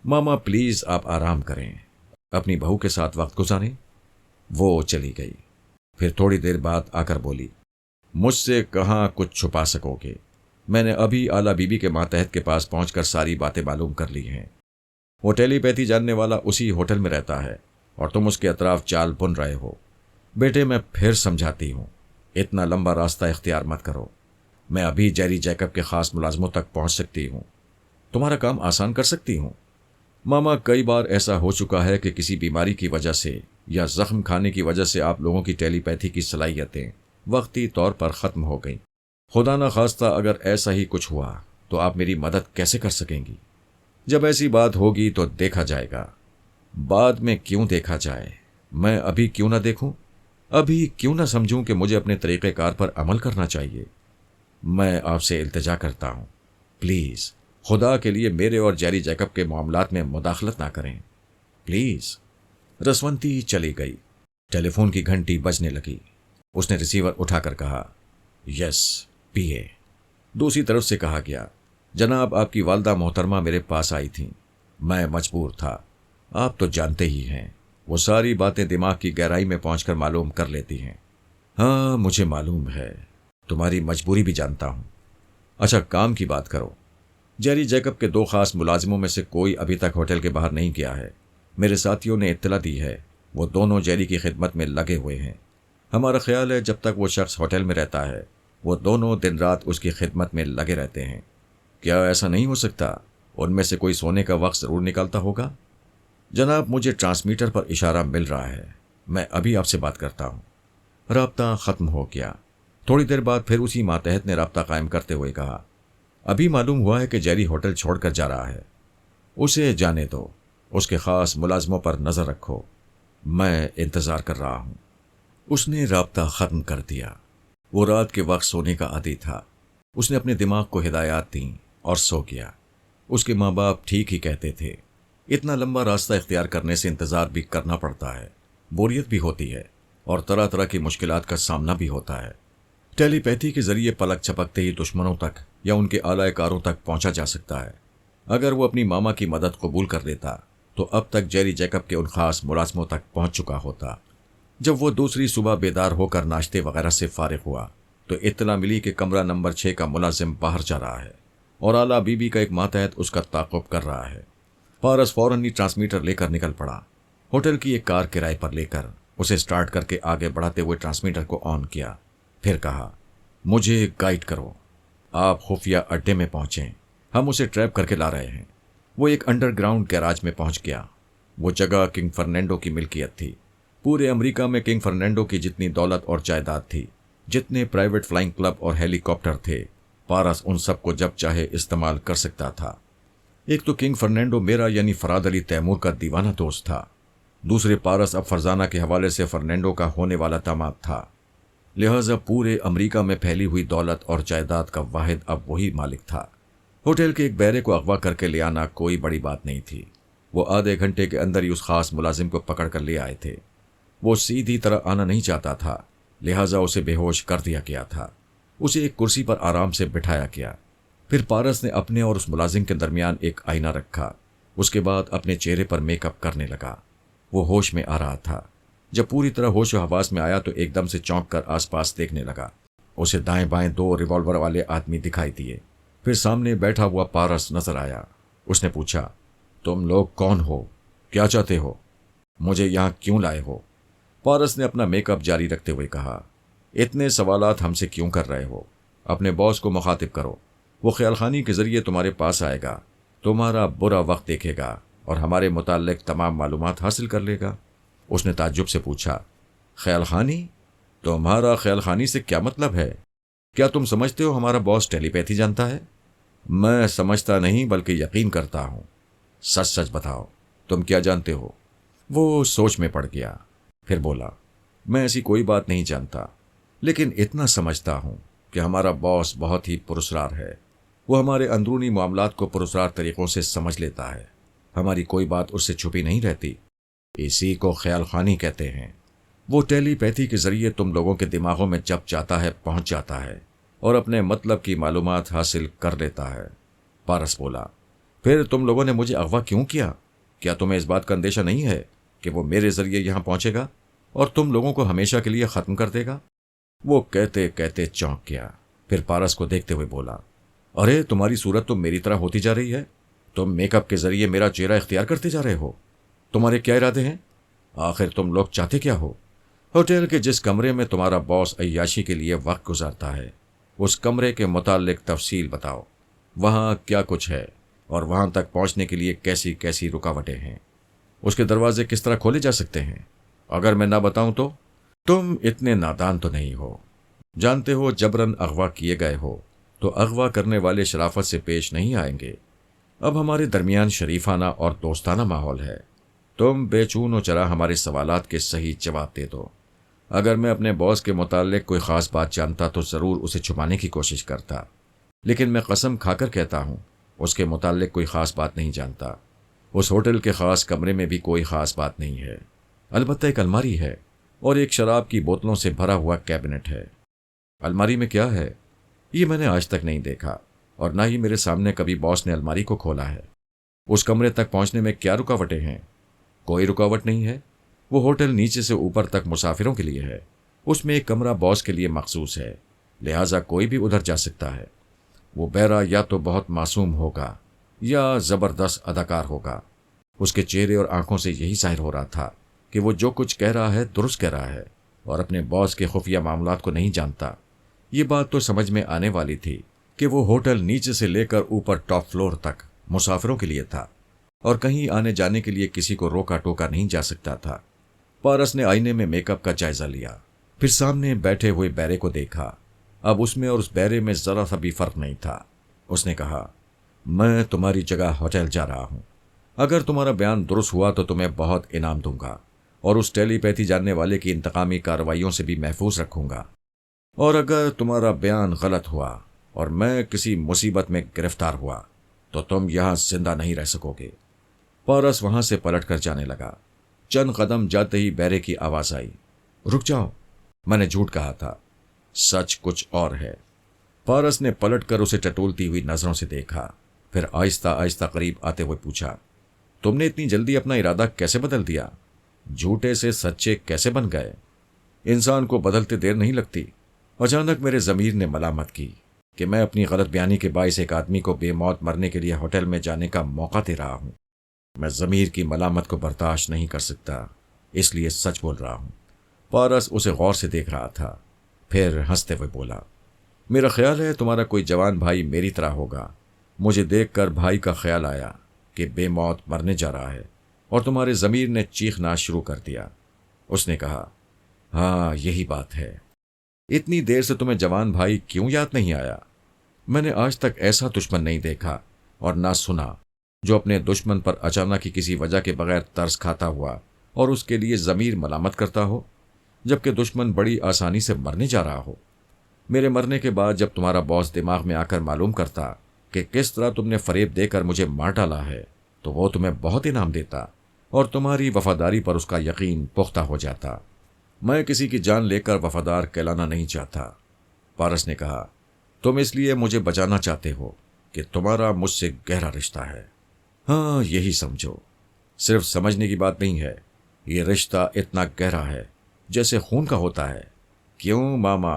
ماما پلیز آپ آرام کریں، اپنی بہو کے ساتھ وقت گزاریں۔ وہ چلی گئی۔ پھر تھوڑی دیر بعد آ کر بولی، مجھ سے کہاں کچھ چھپا سکو گے؟ میں نے ابھی اعلیٰ بیوی کے ماتحت کے پاس پہنچ کر ساری باتیں معلوم کر لی ہیں۔ وہ ٹیلی پیتھی جاننے والا اسی ہوٹل میں رہتا ہے اور تم اس کے اطراف چال بن رہے ہو۔ بیٹے میں پھر سمجھاتی ہوں، اتنا لمبا راستہ اختیار مت کرو۔ میں ابھی جیری جیکب کے خاص ملازموں تک پہنچ سکتی ہوں، تمہارا کام آسان کر سکتی ہوں۔ ماما، کئی بار ایسا ہو چکا ہے کہ کسی بیماری کی وجہ سے یا زخم کھانے کی وجہ سے آپ لوگوں کی ٹیلی پیتھی کی صلاحیتیں وقتی طور پر ختم ہو گئیں۔ خدا نہ خواستہ اگر ایسا ہی کچھ ہوا تو آپ میری مدد کیسے کر سکیں گی؟ جب ایسی بات ہوگی تو دیکھا جائے گا۔ بعد میں کیوں دیکھا جائے؟ میں ابھی کیوں نہ دیکھوں؟ ابھی کیوں نہ سمجھوں کہ مجھے اپنے طریقہ کار پر عمل کرنا چاہیے؟ میں آپ سے التجا کرتا ہوں، پلیز خدا کے لیے میرے اور جیری جیکب کے معاملات میں مداخلت نہ کریں، پلیز۔ رسونتی چلی گئی۔ ٹیلی فون کی گھنٹی بجنے لگی۔ اس نے ریسیور اٹھا کر کہا، یس پی اے۔ دوسری طرف سے کہا گیا، جناب آپ کی والدہ محترمہ میرے پاس آئی تھیں، میں مجبور تھا۔ آپ تو جانتے ہی ہیں، وہ ساری باتیں دماغ کی گہرائی میں پہنچ کر معلوم کر لیتی ہیں۔ ہاں مجھے معلوم ہے، تمہاری مجبوری بھی جانتا ہوں۔ اچھا کام کی بات کرو۔ جیری جیکب کے 2 خاص ملازموں میں سے کوئی ابھی تک ہوٹل کے باہر نہیں گیا ہے۔ میرے ساتھیوں نے اطلاع دی ہے، وہ دونوں جیری کی خدمت میں لگے ہوئے ہیں۔ ہمارا خیال ہے جب تک وہ شخص ہوٹل میں رہتا ہے وہ دونوں دن رات اس کی خدمت میں لگے رہتے ہیں۔ کیا ایسا نہیں ہو سکتا؟ ان میں سے کوئی سونے کا وقت ضرور نکالتا ہوگا۔ جناب، مجھے ٹرانسمیٹر پر اشارہ مل رہا ہے، میں ابھی آپ سے بات کرتا ہوں۔ رابطہ ختم ہو گیا۔ تھوڑی دیر بعد پھر اسی ماتحت نے رابطہ قائم کرتے ہوئے کہا، ابھی معلوم ہوا ہے کہ جیری ہوٹل چھوڑ کر جا رہا ہے۔ اسے جانے دو، اس کے خاص ملازموں پر نظر رکھو، میں انتظار کر رہا ہوں۔ اس نے رابطہ ختم کر دیا۔ وہ رات کے وقت سونے کا عادی تھا۔ اس نے اپنے دماغ کو ہدایات دیں اور سو گیا۔ اس کے ماں باپ ٹھیک ہی کہتے تھے، اتنا لمبا راستہ اختیار کرنے سے انتظار بھی کرنا پڑتا ہے، بوریت بھی ہوتی ہے اور طرح طرح کی مشکلات کا سامنا بھی ہوتا ہے۔ ٹیلی پیتھی کے ذریعے پلک چپکتے ہی دشمنوں تک یا ان کے اعلی کاروں تک پہنچا جا سکتا ہے۔ اگر وہ اپنی ماما کی مدد قبول کر لیتا تو اب تک جیری جیکب کے ان خاص ملازموں تک پہنچ چکا ہوتا۔ جب وہ دوسری صبح بیدار ہو کر ناشتے وغیرہ سے فارغ ہوا تو اطلاع ملی کہ کمرہ نمبر 6 کا ملازم باہر جا رہا ہے اور اعلیٰ بی بی کا ایک ماتحت اس کا تعاقب کر رہا ہے۔ پارس فوراً ہی ٹرانسمیٹر لے کر نکل پڑا۔ ہوٹل کی ایک کار کرائے پر لے کر اسے سٹارٹ کر کے آگے بڑھاتے ہوئے ٹرانسمیٹر کو آن کیا، پھر کہا، مجھے گائیڈ کرو، آپ خفیہ اڈے میں پہنچیں، ہم اسے ٹریپ کر کے لا رہے ہیں۔ وہ ایک انڈر گراؤنڈ گیراج میں پہنچ گیا۔ وہ جگہ کنگ فرنینڈو کی ملکیت تھی۔ پورے امریکہ میں کنگ فرنینڈو کی جتنی دولت اور جائیداد تھی، جتنے پرائیویٹ فلائنگ کلب اور ہیلی کاپٹر تھے، پارس ان سب کو جب چاہے استعمال کر سکتا تھا۔ ایک تو کنگ فرنینڈو میرا یعنی فراد علی تیمور کا دیوانہ دوست تھا، دوسرے پارس اب فرزانہ کے حوالے سے فرنینڈو کا ہونے والا داماد تھا، لہٰذا پورے امریکہ میں پھیلی ہوئی دولت اور جائیداد کا واحد اب وہی مالک تھا۔ ہوٹل کے ایک بیرے کو اغوا کر کے لے آنا کوئی بڑی بات نہیں تھی۔ وہ آدھے گھنٹے کے اندر ہی اس خاص ملازم کو پکڑ کر لے آئے تھے۔ وہ سیدھی طرح آنا نہیں چاہتا تھا، لہٰذا اسے بے ہوش کر دیا گیا تھا۔ اسے ایک کرسی پر آرام سے بٹھایا گیا۔ پھر پارس نے اپنے اور اس ملازم کے درمیان ایک آئینہ رکھا۔ اس کے بعد اپنے چہرے پر میک اپ کرنے لگا۔ وہ ہوش میں آ رہا تھا۔ جب پوری طرح ہوش و حواس میں آیا تو ایک دم سے چونک کر آس پاس دیکھنے لگا۔ اسے دائیں بائیں 2 ریوالور والے آدمی دکھائی دیے۔ پھر سامنے بیٹھا ہوا پارس نظر آیا۔ اس نے پوچھا، تم لوگ کون ہو؟ کیا چاہتے ہو؟ مجھے یہاں کیوں لائے ہو؟ پارس نے اپنا میک اپ جاری رکھتے ہوئے کہا، اتنے سوالات ہم سے کیوں کر رہے ہو؟ اپنے باس کو مخاطب کرو، وہ خیال خانی کے ذریعے تمہارے پاس آئے گا، تمہارا برا وقت دیکھے گا اور ہمارے متعلق تمام معلومات حاصل کر لے گا۔ اس نے تعجب سے پوچھا، خیال خانی؟ تمہارا خیال خانی سے کیا مطلب ہے؟ کیا تم سمجھتے ہو ہمارا باس ٹیلی پیتھی جانتا ہے؟ میں سمجھتا نہیں بلکہ یقین کرتا ہوں۔ سچ سچ بتاؤ، تم کیا جانتے ہو؟ وہ سوچ میں پڑ گیا، پھر بولا، میں ایسی کوئی بات نہیں جانتا، لیکن اتنا سمجھتا ہوں کہ ہمارا باس بہت ہی پراسرار ہے۔ وہ ہمارے اندرونی معاملات کو پراسرار طریقوں سے سمجھ لیتا ہے۔ ہماری کوئی بات اس سے چھپی نہیں رہتی، اسی کو خیال خانی کہتے ہیں۔ وہ ٹیلی پیتھی کے ذریعے تم لوگوں کے دماغوں میں جب چاہتا ہے پہنچ جاتا ہے اور اپنے مطلب کی معلومات حاصل کر لیتا ہے۔ پارس بولا، پھر تم لوگوں نے مجھے اغوا کیوں کیا؟ کیا تمہیں اس بات کا اندیشہ نہیں ہے کہ وہ میرے ذریعے یہاں پہنچے گا اور تم لوگوں کو ہمیشہ کے لیے ختم کر دے گا؟ وہ کہتے کہتے چونک گیا، پھر پارس کو دیکھتے ہوئے بولا، ارے تمہاری صورت تو میری طرح ہوتی جا رہی ہے، تم میک اپ کے ذریعے میرا چہرہ اختیار کرتے جا رہے ہو۔ تمہارے کیا ارادے ہیں؟ آخر تم لوگ چاہتے کیا ہو؟ ہوٹل کے جس کمرے میں تمہارا باس عیاشی کے لیے وقت گزارتا ہے، اس کمرے کے متعلق تفصیل بتاؤ۔ وہاں کیا کچھ ہے اور وہاں تک پہنچنے کے لیے کیسی کیسی رکاوٹیں ہیں؟ اس کے دروازے کس طرح کھولے جا سکتے ہیں؟ اگر میں نہ بتاؤں تو؟ تم اتنے نادان تو نہیں ہو، جانتے ہو جبراً اغوا کیے گئے ہو تو اغوا کرنے والے شرافت سے پیش نہیں آئیں گے۔ اب ہمارے درمیان شریفانہ اور دوستانہ ماحول ہے، تم بے چون و چرا ہمارے سوالات کے صحیح جواب دے دو۔ اگر میں اپنے باس کے متعلق کوئی خاص بات جانتا تو ضرور اسے چھپانے کی کوشش کرتا، لیکن میں قسم کھا کر کہتا ہوں اس کے متعلق کوئی خاص بات نہیں جانتا۔ اس ہوٹل کے خاص کمرے میں بھی کوئی خاص بات نہیں ہے، البتہ ایک الماری ہے اور ایک شراب کی بوتلوں سے بھرا ہوا کیبنٹ ہے۔ الماری میں کیا ہے یہ میں نے آج تک نہیں دیکھا اور نہ ہی میرے سامنے کبھی باس نے الماری کو کھولا ہے۔ اس کمرے تک پہنچنے میں کیا رکاوٹیں ہیں؟ کوئی رکاوٹ نہیں ہے۔ وہ ہوٹل نیچے سے اوپر تک مسافروں کے لیے ہے، اس میں ایک کمرہ باس کے لیے مخصوص ہے، لہٰذا کوئی بھی ادھر جا سکتا ہے۔ وہ بیرا یا تو بہت معصوم ہوگا یا زبردست اداکار ہوگا۔ اس کے چہرے اور آنکھوں سے یہی ظاہر ہو رہا تھا کہ وہ جو کچھ کہہ رہا ہے درست کہہ رہا ہے اور اپنے باس کے خفیہ معاملات کو نہیں جانتا۔ یہ بات تو سمجھ میں آنے والی تھی کہ وہ ہوٹل نیچے سے لے کر اوپر ٹاپ فلور تک مسافروں کے لیے تھا اور کہیں آنے جانے کے لیے کسی کو روکا ٹوکا نہیں جا سکتا تھا۔ پارس نے آئینے میں میک اپ کا جائزہ لیا، پھر سامنے بیٹھے ہوئے بیرے کو دیکھا۔ اب اس میں اور اس بیرے میں ذرا سا بھی فرق نہیں تھا۔ اس نے کہا، میں تمہاری جگہ ہوٹل جا رہا ہوں۔ اگر تمہارا بیان درست ہوا تو تمہیں بہت انعام دوں گا اور اس ٹیلی پیتھی جاننے والے کی انتقامی کارروائیوں سے بھی محفوظ رکھوں گا، اور اگر تمہارا بیان غلط ہوا اور میں کسی مصیبت میں گرفتار ہوا تو تم یہاں زندہ نہیں رہ سکو گے۔ پارس وہاں سے پلٹ کر جانے لگا۔ چند قدم جاتے ہی بیرے کی آواز آئی، رک جاؤ، میں نے جھوٹ کہا تھا، سچ کچھ اور ہے۔ پارس نے پلٹ کر اسے ٹٹولتی ہوئی نظروں سے دیکھا، پھر آہستہ آہستہ قریب آتے ہوئے پوچھا، تم نے اتنی جلدی اپنا ارادہ کیسے بدل دیا؟ جھوٹے سے سچے کیسے بن گئے؟ انسان کو بدلتے دیر نہیں لگتی۔ اچانک میرے ضمیر نے ملامت کی کہ میں اپنی غلط بیانی کے باعث ایک آدمی کو بے موت مرنے کے لیے ہوٹل میں جانے کا موقع دے رہا ہوں۔ میں ضمیر کی ملامت کو برداشت نہیں کر سکتا، اس لیے سچ بول رہا ہوں۔ پارس اسے غور سے دیکھ رہا تھا، پھر ہنستے ہوئے بولا، میرا خیال ہے تمہارا کوئی جوان بھائی میری طرح ہوگا۔ مجھے دیکھ کر بھائی کا خیال آیا کہ بے موت مرنے جا رہا ہے اور تمہارے ضمیر نے چیخنا شروع کر دیا۔ اس نے کہا، ہاں یہی بات ہے۔ اتنی دیر سے تمہیں جوان بھائی کیوں یاد نہیں آیا؟ میں نے آج تک ایسا دشمن نہیں دیکھا اور نہ سنا جو اپنے دشمن پر اچانک ہی کسی وجہ کے بغیر ترس کھاتا ہوا اور اس کے لیے ضمیر ملامت کرتا ہو، جبکہ دشمن بڑی آسانی سے مرنے جا رہا ہو۔ میرے مرنے کے بعد جب تمہارا باس دماغ میں آ کر معلوم کرتا کہ کس طرح تم نے فریب دے کر مجھے مار ڈالا ہے تو وہ تمہیں بہت انعام دیتا اور تمہاری وفاداری پر اس کا یقین پختہ ہو جاتا۔ میں کسی کی جان لے کر وفادار کہلانا نہیں چاہتا۔ پارس نے کہا، تم اس لیے مجھے بچانا چاہتے ہو کہ تمہارا مجھ سے گہرا رشتہ ہے۔ ہاں یہی سمجھو، صرف سمجھنے کی بات نہیں ہے، یہ رشتہ اتنا گہرا ہے جیسے خون کا ہوتا ہے۔ کیوں ماما،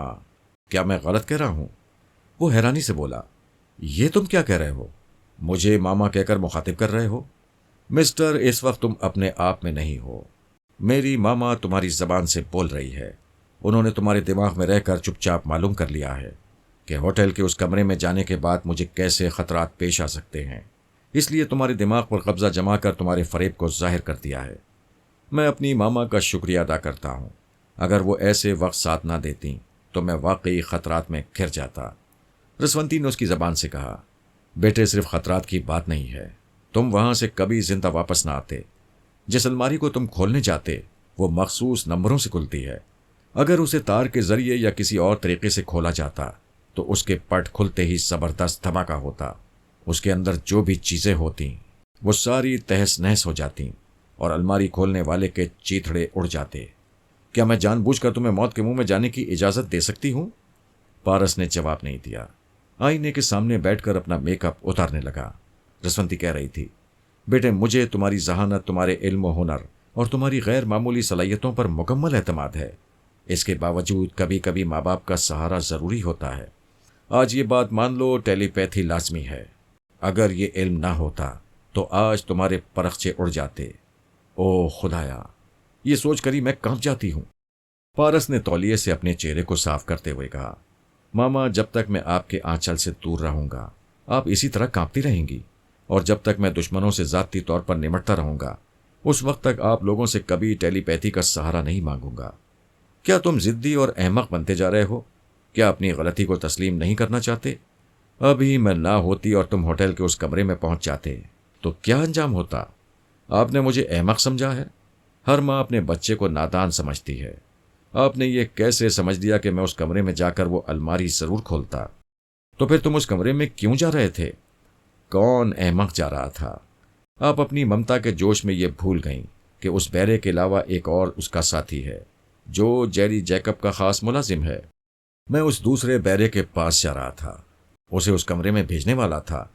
کیا میں غلط کہہ رہا ہوں؟ وہ حیرانی سے بولا، یہ تم کیا کہہ رہے ہو؟ مجھے ماما کہہ کر مخاطب کر رہے ہو؟ مسٹر، اس وقت تم اپنے آپ میں نہیں ہو۔ میری ماما تمہاری زبان سے بول رہی ہے۔ انہوں نے تمہارے دماغ میں رہ کر چپ چاپ معلوم کر لیا ہے کہ ہوٹل کے اس کمرے میں جانے کے بعد مجھے کیسے خطرات پیش آ سکتے ہیں، اس لیے تمہارے دماغ پر قبضہ جما کر تمہارے فریب کو ظاہر کر دیا ہے۔ میں اپنی ماما کا شکریہ ادا کرتا ہوں۔ اگر وہ ایسے وقت ساتھ نہ دیتی تو میں واقعی خطرات میں گھر جاتا۔ رسونتی نے اس کی زبان سے کہا، بیٹے صرف خطرات کی بات نہیں ہے، تم وہاں سے کبھی زندہ واپس نہ آتے۔ جس الماری کو تم کھولنے جاتے وہ مخصوص نمبروں سے کھلتی ہے۔ اگر اسے تار کے ذریعے یا کسی اور طریقے سے کھولا جاتا تو اس کے پٹ کھلتے ہی زبردست دھماکہ ہوتا۔ اس کے اندر جو بھی چیزیں ہوتی وہ ساری تہس نہس ہو جاتی اور الماری کھولنے والے کے چیتھڑے اڑ جاتے۔ کیا میں جان بوجھ کر تمہیں موت کے منہ میں جانے کی اجازت دے سکتی ہوں؟ پارس نے جواب نہیں دیا۔ آئینے کے سامنے بیٹھ کر اپنا میک اپ اتارنے لگا۔ رسونتی کہہ رہی تھی، بیٹے مجھے تمہاری ذہانت، تمہارے علم و ہنر اور تمہاری غیر معمولی صلاحیتوں پر مکمل اعتماد ہے۔ اس کے باوجود کبھی کبھی ماں باپ کا سہارا ضروری ہوتا ہے۔ آج یہ بات مان لو، ٹیلی پیتھی لازمی ہے۔ اگر یہ علم نہ ہوتا تو آج تمہارے پرخچے اڑ جاتے۔ او خدایا، یہ سوچ کر ہی میں کانپ جاتی ہوں۔ پارس نے تولیے سے اپنے چہرے کو صاف کرتے ہوئے کہا، ماما جب تک میں آپ کے آنچل سے دور رہوں گا آپ اسی طرح کانپتی رہیں گی، اور جب تک میں دشمنوں سے ذاتی طور پر نمٹتا رہوں گا اس وقت تک آپ لوگوں سے کبھی ٹیلی پیتھی کا سہارا نہیں مانگوں گا۔ کیا تم ضدی اور احمق بنتے جا رہے ہو؟ کیا اپنی غلطی کو تسلیم نہیں کرنا چاہتے؟ ابھی میں نہ ہوتی اور تم ہوٹل کے اس کمرے میں پہنچ جاتے تو کیا انجام ہوتا؟ آپ نے مجھے احمق سمجھا ہے؟ ہر ماں اپنے بچے کو نادان سمجھتی ہے۔ آپ نے یہ کیسے سمجھ لیا کہ میں اس کمرے میں جا کر وہ الماری ضرور کھولتا؟ تو پھر تم اس کمرے میں کیوں جا رہے تھے؟ کون احمق جا رہا تھا؟ آپ اپنی ممتا کے جوش میں یہ بھول گئیں کہ اس بیرے کے علاوہ ایک اور اس کا ساتھی ہے جو جیری جیکب کا خاص ملازم ہے۔ میں اس دوسرے بیرے کے پاس جا رہا تھا، اسے اس کمرے میں بھیجنے والا تھا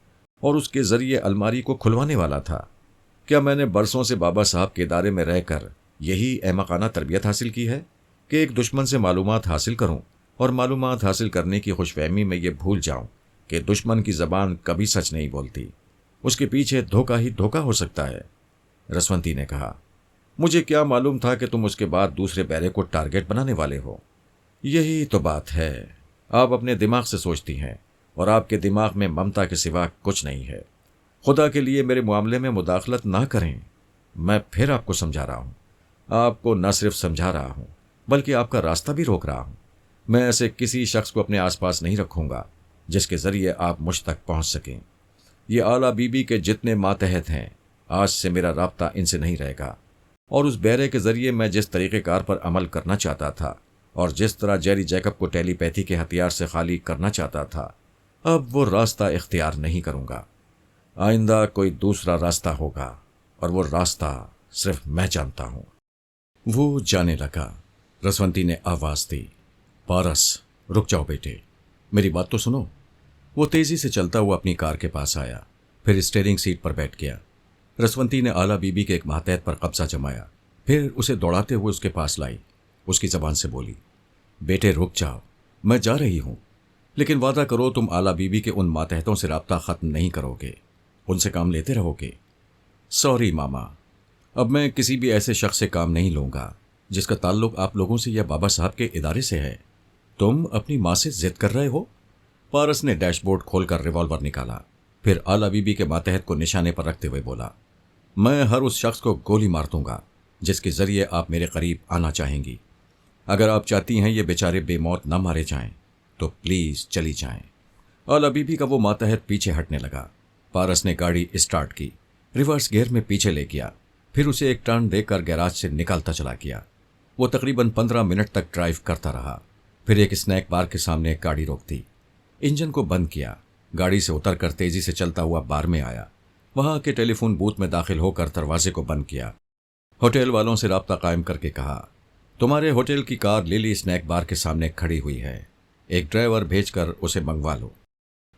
اور اس کے ذریعے الماری کو کھلوانے والا تھا۔ کیا میں نے برسوں سے بابا صاحب کے ادارے میں رہ کر یہی احمقانہ تربیت حاصل کی ہے کہ ایک دشمن سے معلومات حاصل کروں اور معلومات حاصل کرنے کی خوش فہمی میں یہ بھول جاؤں کہ دشمن کی زبان کبھی سچ نہیں بولتی، اس کے پیچھے دھوکہ ہی دھوکہ ہو سکتا ہے۔ رسونتی نے کہا، مجھے کیا معلوم تھا کہ تم اس کے بعد دوسرے بیرے کو ٹارگٹ بنانے والے ہو۔ یہی تو بات ہے، آپ اپنے دماغ سے سوچتی ہیں اور آپ کے دماغ میں ممتا کے سوا کچھ نہیں ہے۔ خدا کے لیے میرے معاملے میں مداخلت نہ کریں، میں پھر آپ کو سمجھا رہا ہوں، آپ کو نہ صرف سمجھا رہا ہوں بلکہ آپ کا راستہ بھی روک رہا ہوں۔ میں ایسے کسی شخص کو اپنے آس پاس نہیں رکھوں گا جس کے ذریعے آپ مجھ تک پہنچ سکیں۔ یہ اعلیٰ بی بی کے جتنے ماتحت ہیں، آج سے میرا رابطہ ان سے نہیں رہے گا، اور اس بیرے کے ذریعے میں جس طریقہ کار پر عمل کرنا چاہتا تھا اور جس طرح جیری جیکب کو ٹیلی پیتھی کے ہتھیار سے خالی کرنا چاہتا تھا، اب وہ راستہ اختیار نہیں کروں گا۔ آئندہ کوئی دوسرا راستہ ہوگا اور وہ راستہ صرف میں جانتا ہوں۔ وہ جانے لگا۔ رسونتی نے آواز دی، پارس رک جاؤ بیٹے، میری بات تو سنو۔ وہ تیزی سے چلتا ہوا اپنی کار کے پاس آیا، پھر اسٹیئرنگ سیٹ پر بیٹھ گیا۔ رسونتی نے اعلیٰ بی بی کے ایک ماتحت پر قبضہ جمایا، پھر اسے دوڑاتے ہوئے اس کے پاس لائی۔ اس کی زبان سے بولی، بیٹے رک جاؤ، میں جا رہی ہوں، لیکن وعدہ کرو تم اعلیٰ بی بی کے ان ماتحتوں سے رابطہ ختم نہیں کرو گے، ان سے کام لیتے رہو گے۔ سوری ماما، اب میں کسی بھی ایسے شخص سے کام نہیں لوں گا جس کا تعلق آپ لوگوں سے یا بابا صاحب کے ادارے سے ہے۔ تم اپنی ماں سے ضد کر رہے ہو؟ پارس نے ڈیش بورڈ کھول کر ریوالور نکالا، پھر اعلیٰ بی بی کے ماتحت کو نشانے پر رکھتے ہوئے بولا، میں ہر اس شخص کو گولی مار دوں گا جس کے ذریعے آپ میرے قریب آنا چاہیں گی۔ اگر آپ چاہتی ہیں یہ بیچارے بے موت نہ مارے جائیں تو پلیز چلی جائیں۔ اعلیٰ بی بی کا وہ ماتحت پیچھے ہٹنے لگا۔ پارس نے گاڑی اسٹارٹ کی، ریورس گیئر میں پیچھے لے گیا، پھر اسے ایک ٹرن دے کر گیراج سے نکالتا چلا گیا۔ وہ تقریباً 15 منٹ تک ڈرائیو کرتا رہا، پھر ایک اسنیک بار کے سامنے گاڑی روک دی، انجن کو بند کیا، گاڑی سے اتر کر تیزی سے چلتا ہوا بار میں آیا، وہاں کے ٹیلی فون بوتھ میں داخل ہو کر دروازے کو بند کیا۔ ہوٹل والوں سے رابطہ قائم کر کے کہا، تمہارے ہوٹل کی کار لیلی اسنیک بار کے سامنے کھڑی ہوئی ہے، ایک ڈرائیور بھیج کر اسے منگوا لو۔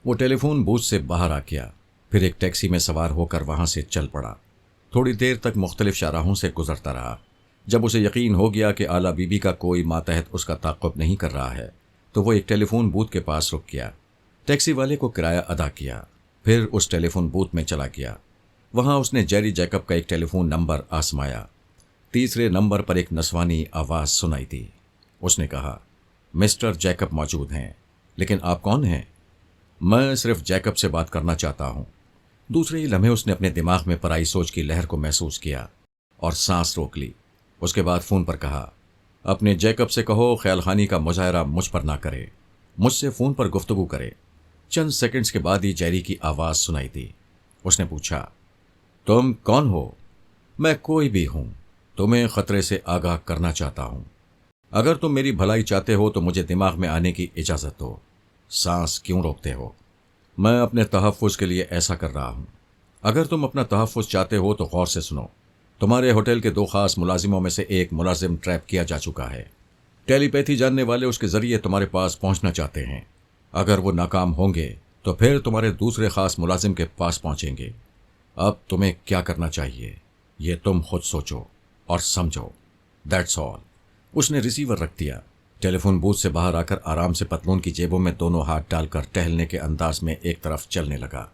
وہ ٹیلی فون بوتھ سے باہر آ گیا، پھر ایک ٹیکسی میں سوار ہو کر وہاں سے چل پڑا۔ تھوڑی دیر تک مختلف شاہراہوں سے گزرتا رہا۔ جب اسے یقین ہو گیا کہ اعلیٰ بی بی کا کوئی ماتحت اس کا تعاقب نہیں کر رہا ہے تو وہ ایک ٹیلی فون بوتھ کے پاس رک گیا، ٹیکسی والے کو کرایہ ادا کیا، پھر اس ٹیلی فون بوتھ میں چلا گیا۔ وہاں اس نے جیری جیکب کا ایک ٹیلی فون نمبر آزمایا۔ تیسرے نمبر پر ایک نسوانی آواز سنائی دی۔ اس نے کہا، مسٹر جیکب موجود ہیں، لیکن آپ کون ہیں؟ میں صرف جیکب سے بات کرنا چاہتا ہوں۔ دوسرے ہی لمحے اس نے اپنے دماغ میں پرائی سوچ کی لہر کو محسوس کیا اور سانس روک لی۔ اس کے بعد فون پر کہا، اپنے جیکب سے کہو خیال خانی کا مظاہرہ مجھ پر نہ کرے، مجھ سے فون پر گفتگو کرے۔ چند سیکنڈز کے بعد ہی جیری کی آواز سنائی دی۔ اس نے پوچھا، تم کون ہو؟ میں کوئی بھی ہوں، تمہیں خطرے سے آگاہ کرنا چاہتا ہوں۔ اگر تم میری بھلائی چاہتے ہو تو مجھے دماغ میں آنے کی اجازت دو۔ سانس کیوں روکتے ہو؟ میں اپنے تحفظ کے لیے ایسا کر رہا ہوں۔ اگر تم اپنا تحفظ چاہتے ہو تو غور سے سنو۔ تمہارے ہوٹل کے 2 خاص ملازموں میں سے ایک ملازم ٹریپ کیا جا چکا ہے۔ ٹیلی پیتھی جاننے والے اس کے ذریعے تمہارے پاس پہنچنا چاہتے ہیں۔ اگر وہ ناکام ہوں گے تو پھر تمہارے دوسرے خاص ملازم کے پاس پہنچیں گے۔ اب تمہیں کیا کرنا چاہیے یہ تم خود سوچو اور سمجھو، دیٹس آل۔ اس نے ریسیور رکھ دیا، ٹیلی فون بوتھ سے باہر آ کر آرام سے پتلون کی جیبوں میں دونوں ہاتھ ڈال کر ٹہلنے کے انداز میں ایک طرف چلنے لگا۔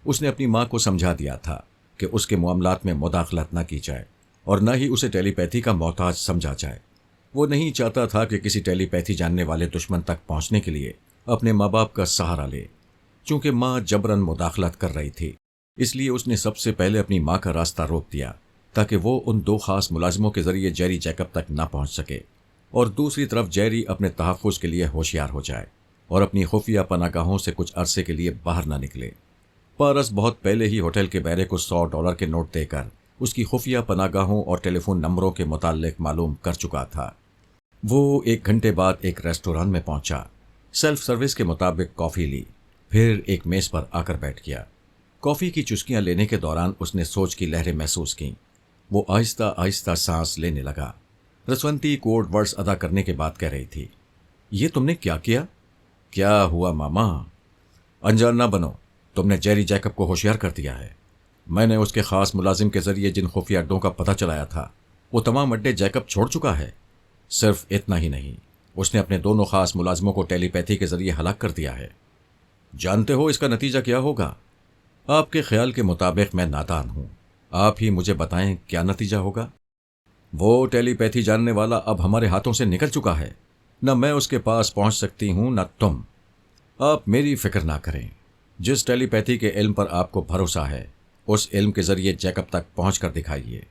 اس نے اپنی ماں کو سمجھا دیا تھا کہ اس کے معاملات میں مداخلت نہ کی جائے اور نہ ہی اسے ٹیلی پیتھی کا محتاج سمجھا جائے۔ وہ نہیں چاہتا تھا کہ کسی ٹیلی پیتھی جاننے والے دشمن تک پہنچنے کے لیے اپنے ماں باپ کا سہارا لے۔ چونکہ ماں جبراً مداخلت کر رہی تھی، اس لیے اس نے سب سے پہلے اپنی ماں کا راستہ روک دیا تاکہ وہ ان 2 خاص ملازموں کے ذریعے جیری جیکب تک نہ پہنچ سکے، اور دوسری طرف جیری اپنے تحفظ کے لیے ہوشیار ہو جائے اور اپنی خفیہ پناہ گاہوں سے کچھ عرصے کے لیے باہر نہ نکلے۔ پارس بہت پہلے ہی ہوٹل کے بیرے کو $100 کے نوٹ دے کر اس کی خفیہ پناہ گاہوں اور ٹیلی فون نمبروں کے متعلق معلوم کر چکا تھا۔ وہ 1 گھنٹے بعد ایک ریسٹوران میں پہنچا، سیلف سروس کے مطابق کافی لی، پھر ایک میز پر آ کر بیٹھ گیا۔ کافی کی چسکیاں لینے کے دوران اس نے سوچ کی لہریں محسوس کیں۔ وہ آہستہ آہستہ سانس لینے لگا۔ رسونتی کوڈ ورڈز ادا کرنے کے بعد کہہ رہی تھی، یہ تم نے کیا کیا؟ کیا ہوا ماما؟ انجان نہ بنو، تم نے جیری جیکب کو ہوشیار کر دیا ہے۔ میں نے اس کے خاص ملازم کے ذریعے جن خفیہ اڈوں کا پتہ چلایا تھا وہ تمام اڈے جیکب چھوڑ چکا ہے۔ صرف اتنا ہی نہیں، اس نے اپنے دونوں خاص ملازموں کو ٹیلی پیتھی کے ذریعے ہلاک کر دیا ہے۔ جانتے ہو اس کا نتیجہ کیا ہوگا؟ آپ کے خیال کے مطابق میں نادان ہوں، آپ ہی مجھے بتائیں کیا نتیجہ ہوگا؟ وہ ٹیلی پیتھی جاننے والا اب ہمارے ہاتھوں سے نکل چکا ہے، نہ میں اس کے پاس پہنچ سکتی ہوں نہ تم۔ آپ میری فکر نہ کریں، جس ٹیلی پیتھی کے علم پر آپ کو بھروسہ ہے اس علم کے ذریعے جیکب تک پہنچ کر دکھائیے،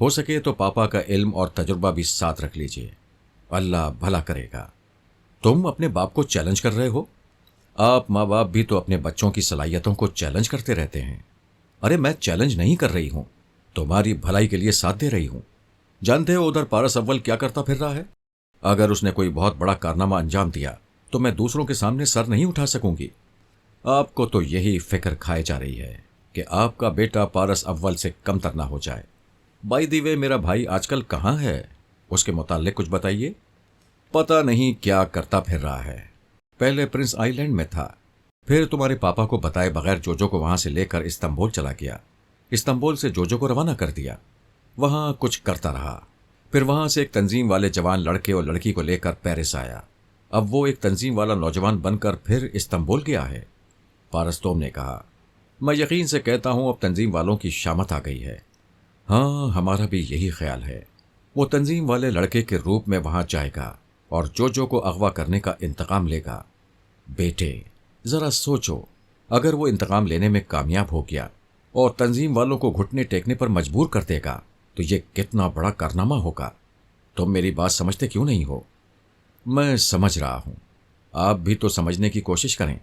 ہو سکے تو پاپا کا علم اور تجربہ بھی ساتھ رکھ لیجئے، اللہ بھلا کرے گا۔ تم اپنے باپ کو چیلنج کر رہے ہو؟ آپ ماں باپ بھی تو اپنے بچوں کی صلاحیتوں کو چیلنج کرتے رہتے ہیں۔ ارے میں چیلنج نہیں کر رہی ہوں، تمہاری بھلائی کے لیے ساتھ دے رہی ہوں۔ جانتے ہو ادھر پارس اول کیا کرتا پھر رہا ہے؟ اگر اس نے کوئی بہت بڑا کارنامہ انجام دیا تو میں دوسروں کے سامنے سر نہیں اٹھا سکوں گی۔ آپ کو تو یہی فکر کھائے جا رہی ہے کہ آپ کا بیٹا پارس اول سے کم تر نہ ہو جائے۔ بائی دی وے میرا بھائی آج کل کہاں ہے؟ اس کے متعلق کچھ بتائیے۔ پتہ نہیں کیا کرتا پھر رہا ہے، پہلے پرنس آئی لینڈ میں تھا، پھر تمہارے پاپا کو بتائے بغیر جوجو کو وہاں سے لے کر استنبول چلا گیا، استنبول سے جوجو کو روانہ کر دیا، وہاں کچھ کرتا رہا، پھر وہاں سے ایک تنظیم والے جوان لڑکے اور لڑکی کو لے کر پیرس آیا، اب وہ ایک تنظیم والا نوجوان بن کر پھر استنبول گیا ہے۔ پارس دوم نے کہا، میں یقین سے کہتا ہوں اب تنظیم والوں کی شامت آ گئی ہے۔ ہاں ہمارا بھی یہی خیال ہے، وہ تنظیم والے لڑکے کے روپ میں وہاں جائے گا اور جوجو کو اغوا کرنے کا انتقام لے گا۔ بیٹے ذرا سوچو، اگر وہ انتقام لینے میں کامیاب ہو گیا اور تنظیم والوں کو گھٹنے ٹیکنے پر مجبور کر دے گا تو یہ کتنا بڑا کارنامہ ہوگا۔ تم میری بات سمجھتے کیوں نہیں ہو؟ میں سمجھ رہا ہوں، آپ بھی تو سمجھنے کی کوشش کریں۔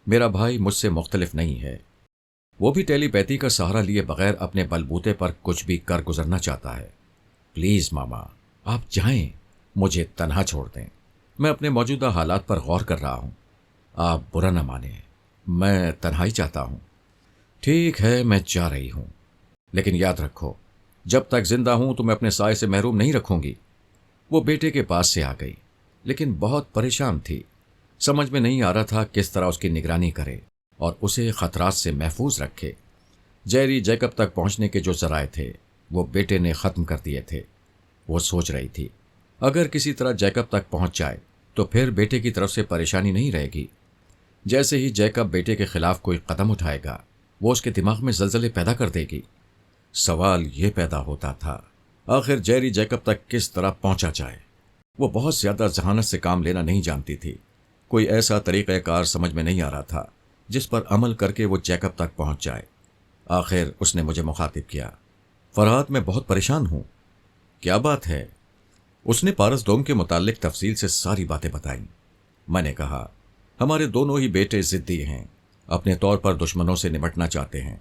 میرا بھائی مجھ سے مختلف نہیں ہے، وہ بھی ٹیلی پیتھی کا سہارا لیے بغیر اپنے بلبوتے پر کچھ بھی کر گزرنا چاہتا ہے۔ پلیز ماما آپ جائیں، مجھے تنہا چھوڑ دیں، میں اپنے موجودہ حالات پر غور کر رہا ہوں، آپ برا نہ مانیں، میں تنہائی چاہتا ہوں۔ ٹھیک ہے میں جا رہی ہوں، لیکن یاد رکھو جب تک زندہ ہوں تو میں اپنے سائے سے محروم نہیں رکھوں گی۔ وہ بیٹے کے پاس سے آ گئی، لیکن بہت پریشان تھی، سمجھ میں نہیں آ رہا تھا کس طرح اس کی نگرانی کرے اور اسے خطرات سے محفوظ رکھے۔ جیری جیکب تک پہنچنے کے جو ذرائع تھے وہ بیٹے نے ختم کر دیے تھے۔ وہ سوچ رہی تھی اگر کسی طرح جیکب تک پہنچ جائے تو پھر بیٹے کی طرف سے پریشانی نہیں رہے گی۔ جیسے ہی جیکب بیٹے کے خلاف کوئی قدم اٹھائے گا وہ اس کے دماغ میں زلزلے پیدا کر دے گی۔ سوال یہ پیدا ہوتا تھا آخر جیری جیکب تک کس طرح پہنچا جائے۔ وہ بہت زیادہ ذہانت سے کام لینا نہیں جانتی تھی، کوئی ایسا طریقہ کار سمجھ میں نہیں آ رہا تھا جس پر عمل کر کے وہ جیکب تک پہنچ جائے۔ آخر اس نے مجھے مخاطب کیا، فرحات میں بہت پریشان ہوں۔ کیا بات ہے؟ اس نے پارس دوم کے متعلق تفصیل سے ساری باتیں بتائیں۔ میں نے کہا ہمارے دونوں ہی بیٹے ضدی ہیں، اپنے طور پر دشمنوں سے نمٹنا چاہتے ہیں۔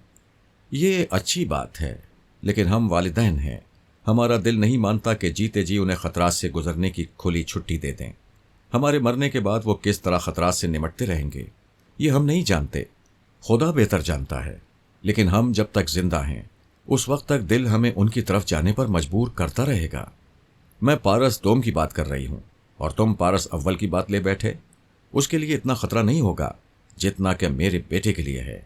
یہ اچھی بات ہے، لیکن ہم والدین ہیں، ہمارا دل نہیں مانتا کہ جیتے جی انہیں خطرات سے گزرنے کی کھلی چھٹی دے دیں۔ ہمارے مرنے کے بعد وہ کس طرح خطرات سے نمٹتے رہیں گے یہ ہم نہیں جانتے، خدا بہتر جانتا ہے، لیکن ہم جب تک زندہ ہیں اس وقت تک دل ہمیں ان کی طرف جانے پر مجبور کرتا رہے گا۔ میں پارس دوم کی بات کر رہی ہوں اور تم پارس اول کی بات لے بیٹھے۔ اس کے لیے اتنا خطرہ نہیں ہوگا جتنا کہ میرے بیٹے کے لیے ہے۔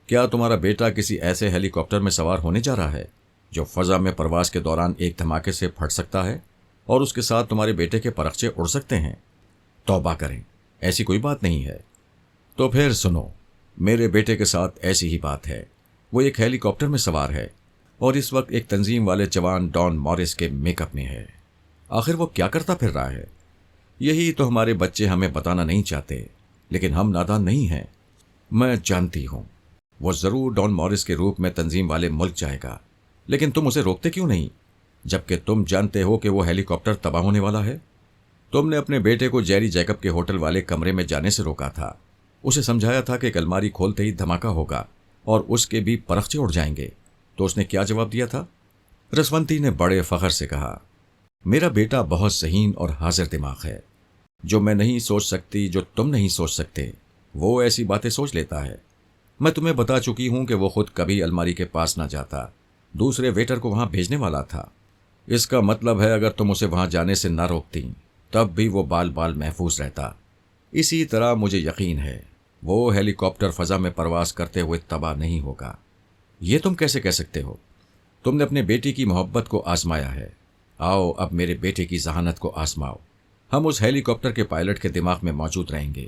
کیا تمہارا بیٹا کسی ایسے ہیلی کاپٹر میں سوار ہونے جا رہا ہے جو فضا میں پرواز کے دوران ایک دھماکے سے پھٹ سکتا ہے اور اس کے ساتھ تمہارے بیٹے کے پرخچے اڑ سکتے ہیں؟ توبہ کریں، ایسی کوئی بات نہیں ہے۔ تو پھر سنو، میرے بیٹے کے ساتھ ایسی ہی بات ہے، وہ ایک ہیلی کاپٹر میں سوار ہے اور اس وقت ایک تنظیم والے جوان ڈان مورس کے میک اپ میں ہے۔ آخر وہ کیا کرتا پھر رہا ہے؟ یہی تو ہمارے بچے ہمیں بتانا نہیں چاہتے، لیکن ہم نادان نہیں ہیں۔ میں جانتی ہوں وہ ضرور ڈان مورس کے روپ میں تنظیم والے ملک جائے گا، لیکن تم اسے روکتے کیوں نہیں جبکہ تم جانتے ہو کہ وہ ہیلی کاپٹر تباہ ہونے والا ہے؟ تم نے اپنے بیٹے کو جیری جیکب کے ہوٹل والے کمرے میں جانے سے روکا تھا، اسے سمجھایا تھا کہ ایک الماری کھولتے ہی دھماکہ ہوگا اور اس کے بھی پرخچے اڑ جائیں گے، تو اس نے کیا جواب دیا تھا؟ رسونتی نے بڑے فخر سے کہا، میرا بیٹا بہت ذہین اور حاضر دماغ ہے، جو میں نہیں سوچ سکتی، جو تم نہیں سوچ سکتے، وہ ایسی باتیں سوچ لیتا ہے۔ میں تمہیں بتا چکی ہوں کہ وہ خود کبھی الماری کے پاس نہ جاتا، دوسرے ویٹر کو وہاں بھیجنے والا تھا۔ اس کا مطلب ہے اگر تم اسے وہاں جانے سے نہ روکتی تب بھی وہ بال بال محفوظ رہتا۔ اسی طرح مجھے یقین ہے وہ ہیلی کاپٹر فضا میں پرواز کرتے ہوئے تباہ نہیں ہوگا۔ یہ تم کیسے کہہ سکتے ہو؟ تم نے اپنے بیٹی کی محبت کو آزمایا ہے، آؤ اب میرے بیٹے کی ذہانت کو آزماؤ۔ ہم اس ہیلی کاپٹر کے پائلٹ کے دماغ میں موجود رہیں گے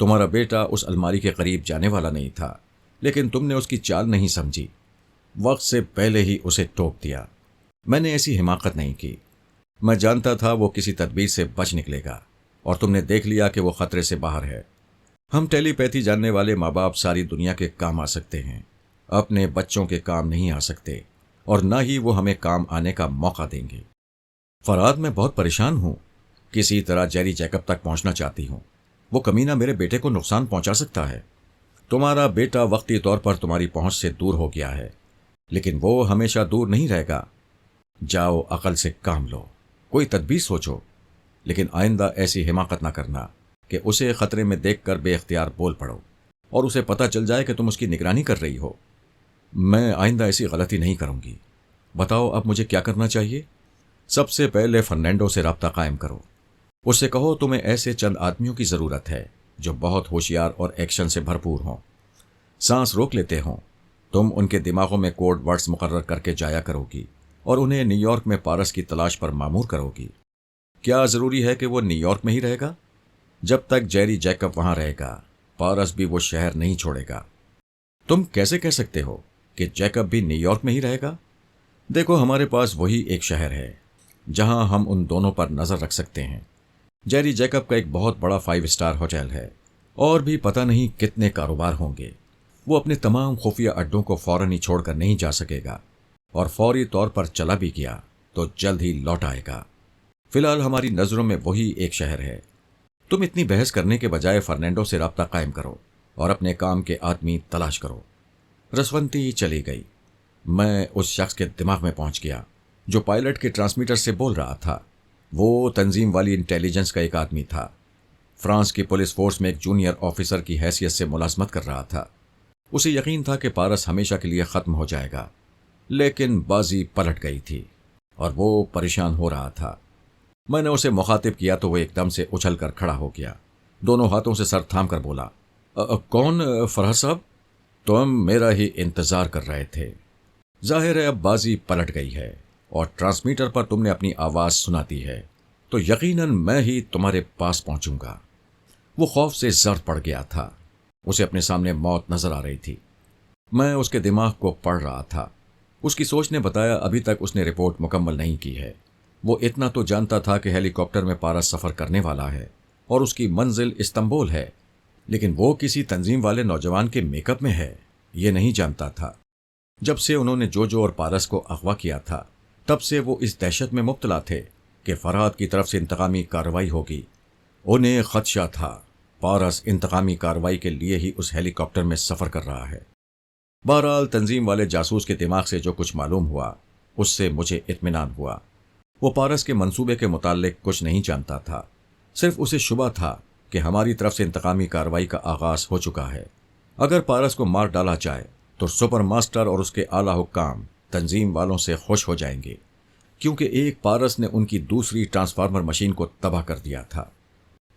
تمہارا بیٹا اس الماری کے قریب جانے والا نہیں تھا، لیکن تم نے اس کی چال نہیں سمجھی، وقت سے پہلے ہی اسے ٹوک دیا۔ میں نے ایسی حماقت نہیں کی، میں جانتا تھا وہ کسی تدبیر سے بچ نکلے گا، اور تم نے دیکھ لیا کہ وہ خطرے سے باہر ہے۔ ہم ٹیلی پیتھی جاننے والے ماں باپ ساری دنیا کے کام آ سکتے ہیں، اپنے بچوں کے کام نہیں آ سکتے، اور نہ ہی وہ ہمیں کام آنے کا موقع دیں گے۔ فراد، میں بہت پریشان ہوں، کسی طرح جیری جیکب تک پہنچنا چاہتی ہوں۔ وہ کمینہ میرے بیٹے کو نقصان پہنچا سکتا ہے۔ تمہارا بیٹا وقتی طور پر تمہاری پہنچ سے دور ہو گیا ہے، لیکن وہ ہمیشہ دور نہیں رہے گا۔ جاؤ، عقل سے کام لو، کوئی تدبیر سوچو، لیکن آئندہ ایسی حماقت نہ کرنا کہ اسے خطرے میں دیکھ کر بے اختیار بول پڑو اور اسے پتہ چل جائے کہ تم اس کی نگرانی کر رہی ہو۔ میں آئندہ ایسی غلطی نہیں کروں گی۔ بتاؤ اب مجھے کیا کرنا چاہیے؟ سب سے پہلے فرنینڈو سے رابطہ قائم کرو۔ اس سے کہو تمہیں ایسے چند آدمیوں کی ضرورت ہے جو بہت ہوشیار اور ایکشن سے بھرپور ہوں، سانس روک لیتے ہوں۔ تم ان کے دماغوں میں کوڈ ورڈز مقرر کر کے جایا کرو گی اور انہیں نیو یارک میں پارس کی تلاش پر مامور کرو گی۔ کیا ضروری ہے کہ وہ نیو یارک میں ہی رہے گا؟ جب تک جیری جیکب وہاں رہے گا، پارس بھی وہ شہر نہیں چھوڑے گا۔ تم کیسے کہہ سکتے ہو کہ جیکب بھی نیو یارک میں ہی رہے گا؟ دیکھو، ہمارے پاس وہی ایک شہر ہے جہاں ہم ان دونوں پر نظر رکھ سکتے ہیں۔ جیری جیکب کا ایک بہت بڑا 5 اسٹار ہوٹل ہے، اور بھی پتہ نہیں کتنے کاروبار ہوں گے۔ وہ اپنے تمام خفیہ اڈوں کو فوراً ہی چھوڑ کر نہیں جا سکے گا، اور فوری طور پر چلا بھی گیا تو جلد ہی لوٹ آئے گا۔ فی الحال ہماری نظروں میں وہی ایک شہر ہے۔ تم اتنی بحث کرنے کے بجائے فرنینڈو سے رابطہ قائم کرو اور اپنے کام کے آدمی تلاش کرو۔ رسونتی چلی گئی۔ میں اس شخص کے دماغ میں پہنچ گیا جو پائلٹ کے ٹرانسمیٹر سے بول رہا تھا۔ وہ تنظیم والی انٹیلیجنس کا ایک آدمی تھا، فرانس کی پولیس فورس میں ایک جونیئر آفیسر کی حیثیت سے ملازمت کر رہا تھا۔ اسے یقین تھا کہ پارس ہمیشہ کے لیے ختم ہو جائے گا، لیکن بازی پلٹ گئی تھی اور وہ پریشان ہو رہا تھا۔ میں نے اسے مخاطب کیا تو وہ ایک دم سے اچھل کر کھڑا ہو گیا، دونوں ہاتھوں سے سر تھام کر بولا، کون فرحت صاحب؟ تم میرا ہی انتظار کر رہے تھے۔ ظاہر ہے اب بازی پلٹ گئی ہے اور ٹرانسمیٹر پر تم نے اپنی آواز سناتی ہے، تو یقیناً میں ہی تمہارے پاس پہنچوں گا۔ وہ خوف سے زرد پڑ گیا تھا، اسے اپنے سامنے موت نظر آ رہی تھی۔ میں اس کے دماغ کو پڑھ رہا تھا۔ اس کی سوچ نے بتایا ابھی تک اس نے رپورٹ مکمل نہیں کی ہے۔ وہ اتنا تو جانتا تھا کہ ہیلی کاپٹر میں پارس سفر کرنے والا ہے اور اس کی منزل استنبول ہے، لیکن وہ کسی تنظیم والے نوجوان کے میک اپ میں ہے، یہ نہیں جانتا تھا۔ جب سے انہوں نے جوجو اور پارس کو اغوا کیا تھا، تب سے وہ اس دہشت میں مبتلا تھے کہ فرحات کی طرف سے انتقامی کارروائی ہوگی۔ انہیں خدشہ تھا پارس انتقامی کارروائی کے لیے ہی اس ہیلی کاپٹر میں سفر کر رہا ہے۔ بہرحال تنظیم والے جاسوس کے دماغ سے جو کچھ معلوم ہوا، اس سے مجھے اطمینان ہوا۔ وہ پارس کے منصوبے کے متعلق کچھ نہیں جانتا تھا، صرف اسے شبہ تھا کہ ہماری طرف سے انتقامی کارروائی کا آغاز ہو چکا ہے۔ اگر پارس کو مار ڈالا جائے تو سپر ماسٹر اور اس کے اعلیٰ حکام تنظیم والوں سے خوش ہو جائیں گے، کیونکہ ایک پارس نے ان کی دوسری ٹرانسفارمر مشین کو تباہ کر دیا تھا۔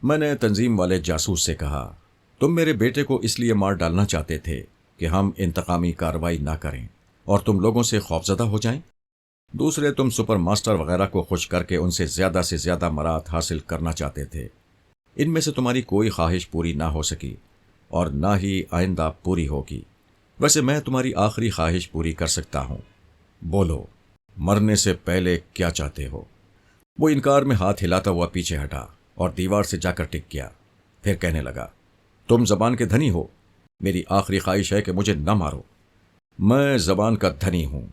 میں نے تنظیم والے جاسوس سے کہا، تم میرے بیٹے کو اس لیے مار ڈالنا چاہتے تھے کہ ہم انتقامی کارروائی نہ کریں اور تم لوگوں سے خوفزدہ ہو جائیں۔ دوسرے تم سپر ماسٹر وغیرہ کو خوش کر کے ان سے زیادہ مراد حاصل کرنا چاہتے تھے۔ ان میں سے تمہاری کوئی خواہش پوری نہ ہو سکی اور نہ ہی آئندہ پوری ہوگی۔ ویسے میں تمہاری آخری خواہش پوری کر سکتا ہوں۔ بولو، مرنے سے پہلے کیا چاہتے ہو؟ وہ انکار میں ہاتھ ہلاتا ہوا پیچھے ہٹا اور دیوار سے جا کر ٹک گیا۔ پھر کہنے لگا، تم زبان کے دھنی ہو، میری آخری خواہش ہے کہ مجھے نہ مارو۔ میں زبان کا دھنی ہوں،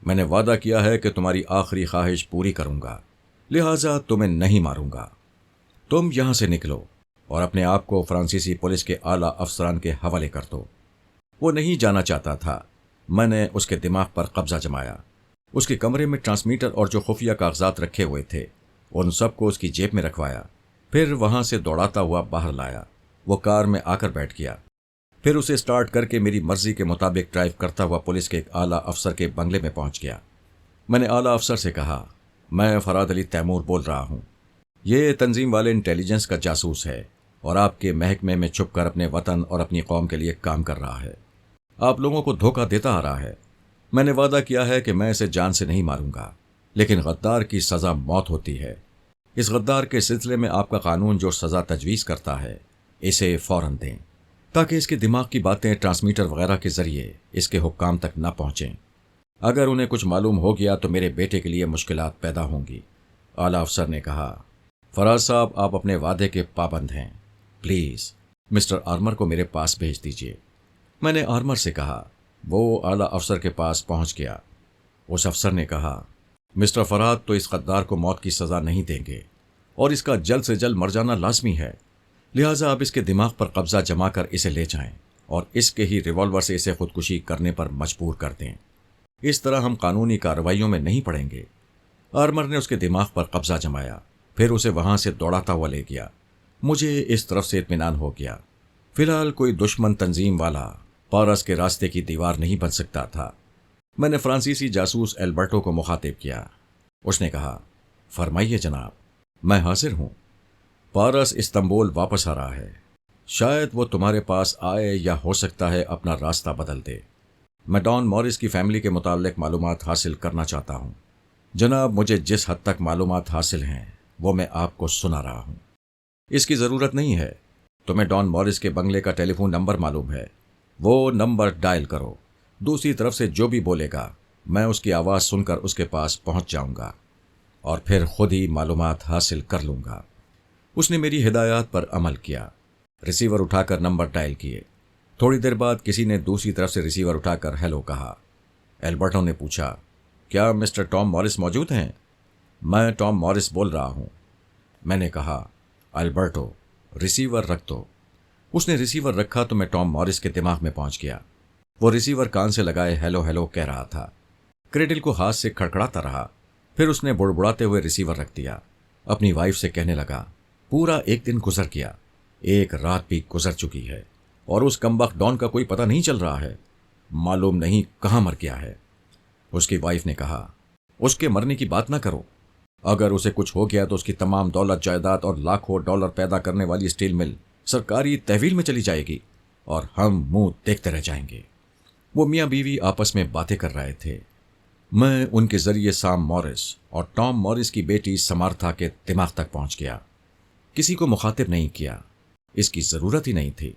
میں نے وعدہ کیا ہے کہ تمہاری آخری خواہش پوری کروں گا، لہٰذا تمہیں نہیں ماروں گا۔ تم یہاں سے نکلو اور اپنے آپ کو فرانسیسی پولیس کے اعلیٰ افسران کے حوالے کر دو۔ وہ نہیں جانا چاہتا تھا۔ میں نے اس کے دماغ پر قبضہ جمایا۔ اس کے کمرے میں ٹرانسمیٹر اور جو خفیہ کاغذات رکھے ہوئے تھے ان سب کو اس کی جیب میں رکھوایا، پھر وہاں سے دوڑاتا ہوا باہر لایا۔ وہ کار میں آ کر بیٹھ گیا، پھر اسے سٹارٹ کر کے میری مرضی کے مطابق ڈرائیو کرتا ہوا پولیس کے ایک اعلیٰ افسر کے بنگلے میں پہنچ گیا۔ میں نے اعلیٰ افسر سے کہا، میں فراد علی تیمور بول رہا ہوں، یہ تنظیم والے انٹیلیجنس کا جاسوس ہے اور آپ کے محکمے میں چھپ کر اپنے وطن اور اپنی قوم کے لیے کام کر رہا ہے۔ آپ لوگوں کو دھوکہ دیتا آ رہا ہے۔ میں نے وعدہ کیا ہے کہ میں اسے جان سے نہیں ماروں گا، لیکن غدار کی سزا موت ہوتی ہے۔ اس غدار کے سلسلے میں آپ کا قانون جو سزا تجویز کرتا ہے اسے فوراً دیں تاکہ اس کے دماغ کی باتیں ٹرانسمیٹر وغیرہ کے ذریعے اس کے حکام تک نہ پہنچیں۔ اگر انہیں کچھ معلوم ہو گیا تو میرے بیٹے کے لیے مشکلات پیدا ہوں گی۔ اعلیٰ افسر نے کہا، فراز صاحب آپ اپنے وعدے کے پابند ہیں، پلیز مسٹر آرمر کو میرے پاس بھیج دیجیے۔ میں نے آرمر سے کہا۔ وہ اعلیٰ افسر کے پاس پہنچ گیا۔ اس افسر نے کہا، مسٹر فراد تو اس غدار کو موت کی سزا نہیں دیں گے اور اس کا جلد سے جلد مر جانا لازمی ہے، لہٰذا آپ اس کے دماغ پر قبضہ جما کر اسے لے جائیں اور اس کے ہی ریوالور سے اسے خودکشی کرنے پر مجبور کر دیں۔ اس طرح ہم قانونی کارروائیوں میں نہیں پڑیں گے۔ آرمر نے اس کے دماغ پر قبضہ جمایا، پھر اسے وہاں سے دوڑاتا ہوا لے گیا۔ مجھے اس طرف سے اطمینان ہو گیا۔ فی الحال کوئی دشمن تنظیم والا پارس کے راستے کی دیوار نہیں بن سکتا تھا۔ میں نے فرانسیسی جاسوس البرٹو کو مخاطب کیا۔ اس نے کہا، فرمائیے جناب، میں حاضر ہوں۔ پارس استنبول واپس آ رہا ہے، شاید وہ تمہارے پاس آئے یا ہو سکتا ہے اپنا راستہ بدل دے۔ میں ڈان مورس کی فیملی کے متعلق معلومات حاصل کرنا چاہتا ہوں۔ جناب، مجھے جس حد تک معلومات حاصل ہیں وہ میں آپ کو سنا رہا ہوں۔ اس کی ضرورت نہیں ہے، تمہیں ڈان مورس کے بنگلے کا ٹیلی فون نمبر معلوم ہے، وہ نمبر ڈائل کرو۔ دوسری طرف سے جو بھی بولے گا میں اس کی آواز سن کر اس کے پاس پہنچ جاؤں گا اور پھر خود ہی معلومات حاصل کر لوں گا۔ اس نے میری ہدایات پر عمل کیا۔ ریسیور اٹھا کر نمبر ڈائل کیے۔ تھوڑی دیر بعد کسی نے دوسری طرف سے ریسیور اٹھا کر ہیلو کہا۔ البرٹو نے پوچھا، کیا مسٹر ٹام مورس موجود ہیں؟ میں ٹام مورس بول رہا ہوں۔ میں نے کہا، البرٹو ریسیور رکھ دو۔ اس نے ریسیور رکھا تو میں ٹام مورس کے دماغ میں پہنچ گیا۔ وہ ریسیور کان سے لگائے ہیلو ہیلو کہہ رہا تھا۔ کریڈل کو ہاتھ سے کھڑکھڑاتا رہا، پھر اس نے بڑبڑاتے ہوئے ریسیور رکھ دیا۔ اپنی وائف سے کہنے لگا، پورا ایک دن گزر گیا، ایک رات بھی گزر چکی ہے اور اس کمبخت ڈان کا کوئی پتہ نہیں چل رہا ہے، معلوم نہیں کہاں مر گیا ہے۔ اس کی وائف نے کہا، اس کے مرنے کی بات نہ کرو، اگر اسے کچھ ہو گیا تو اس کی تمام دولت جائیداد اور لاکھوں ڈالر پیدا کرنے والی اسٹیل مل سرکاری تحویل میں چلی جائے گی اور ہم منہ دیکھتے رہ جائیں گے۔ وہ میاں بیوی آپس میں باتیں کر رہے تھے۔ میں ان کے ذریعے سام مورس اور ٹام مورس کی بیٹی سمارتھا کے دماغ تک پہنچ گیا۔ کسی کو مخاطب نہیں کیا، اس کی ضرورت ہی نہیں تھی۔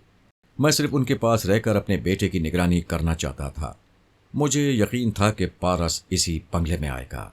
میں صرف ان کے پاس رہ کر اپنے بیٹے کی نگرانی کرنا چاہتا تھا۔ مجھے یقین تھا کہ پارس اسی بنگلے میں آئے گا۔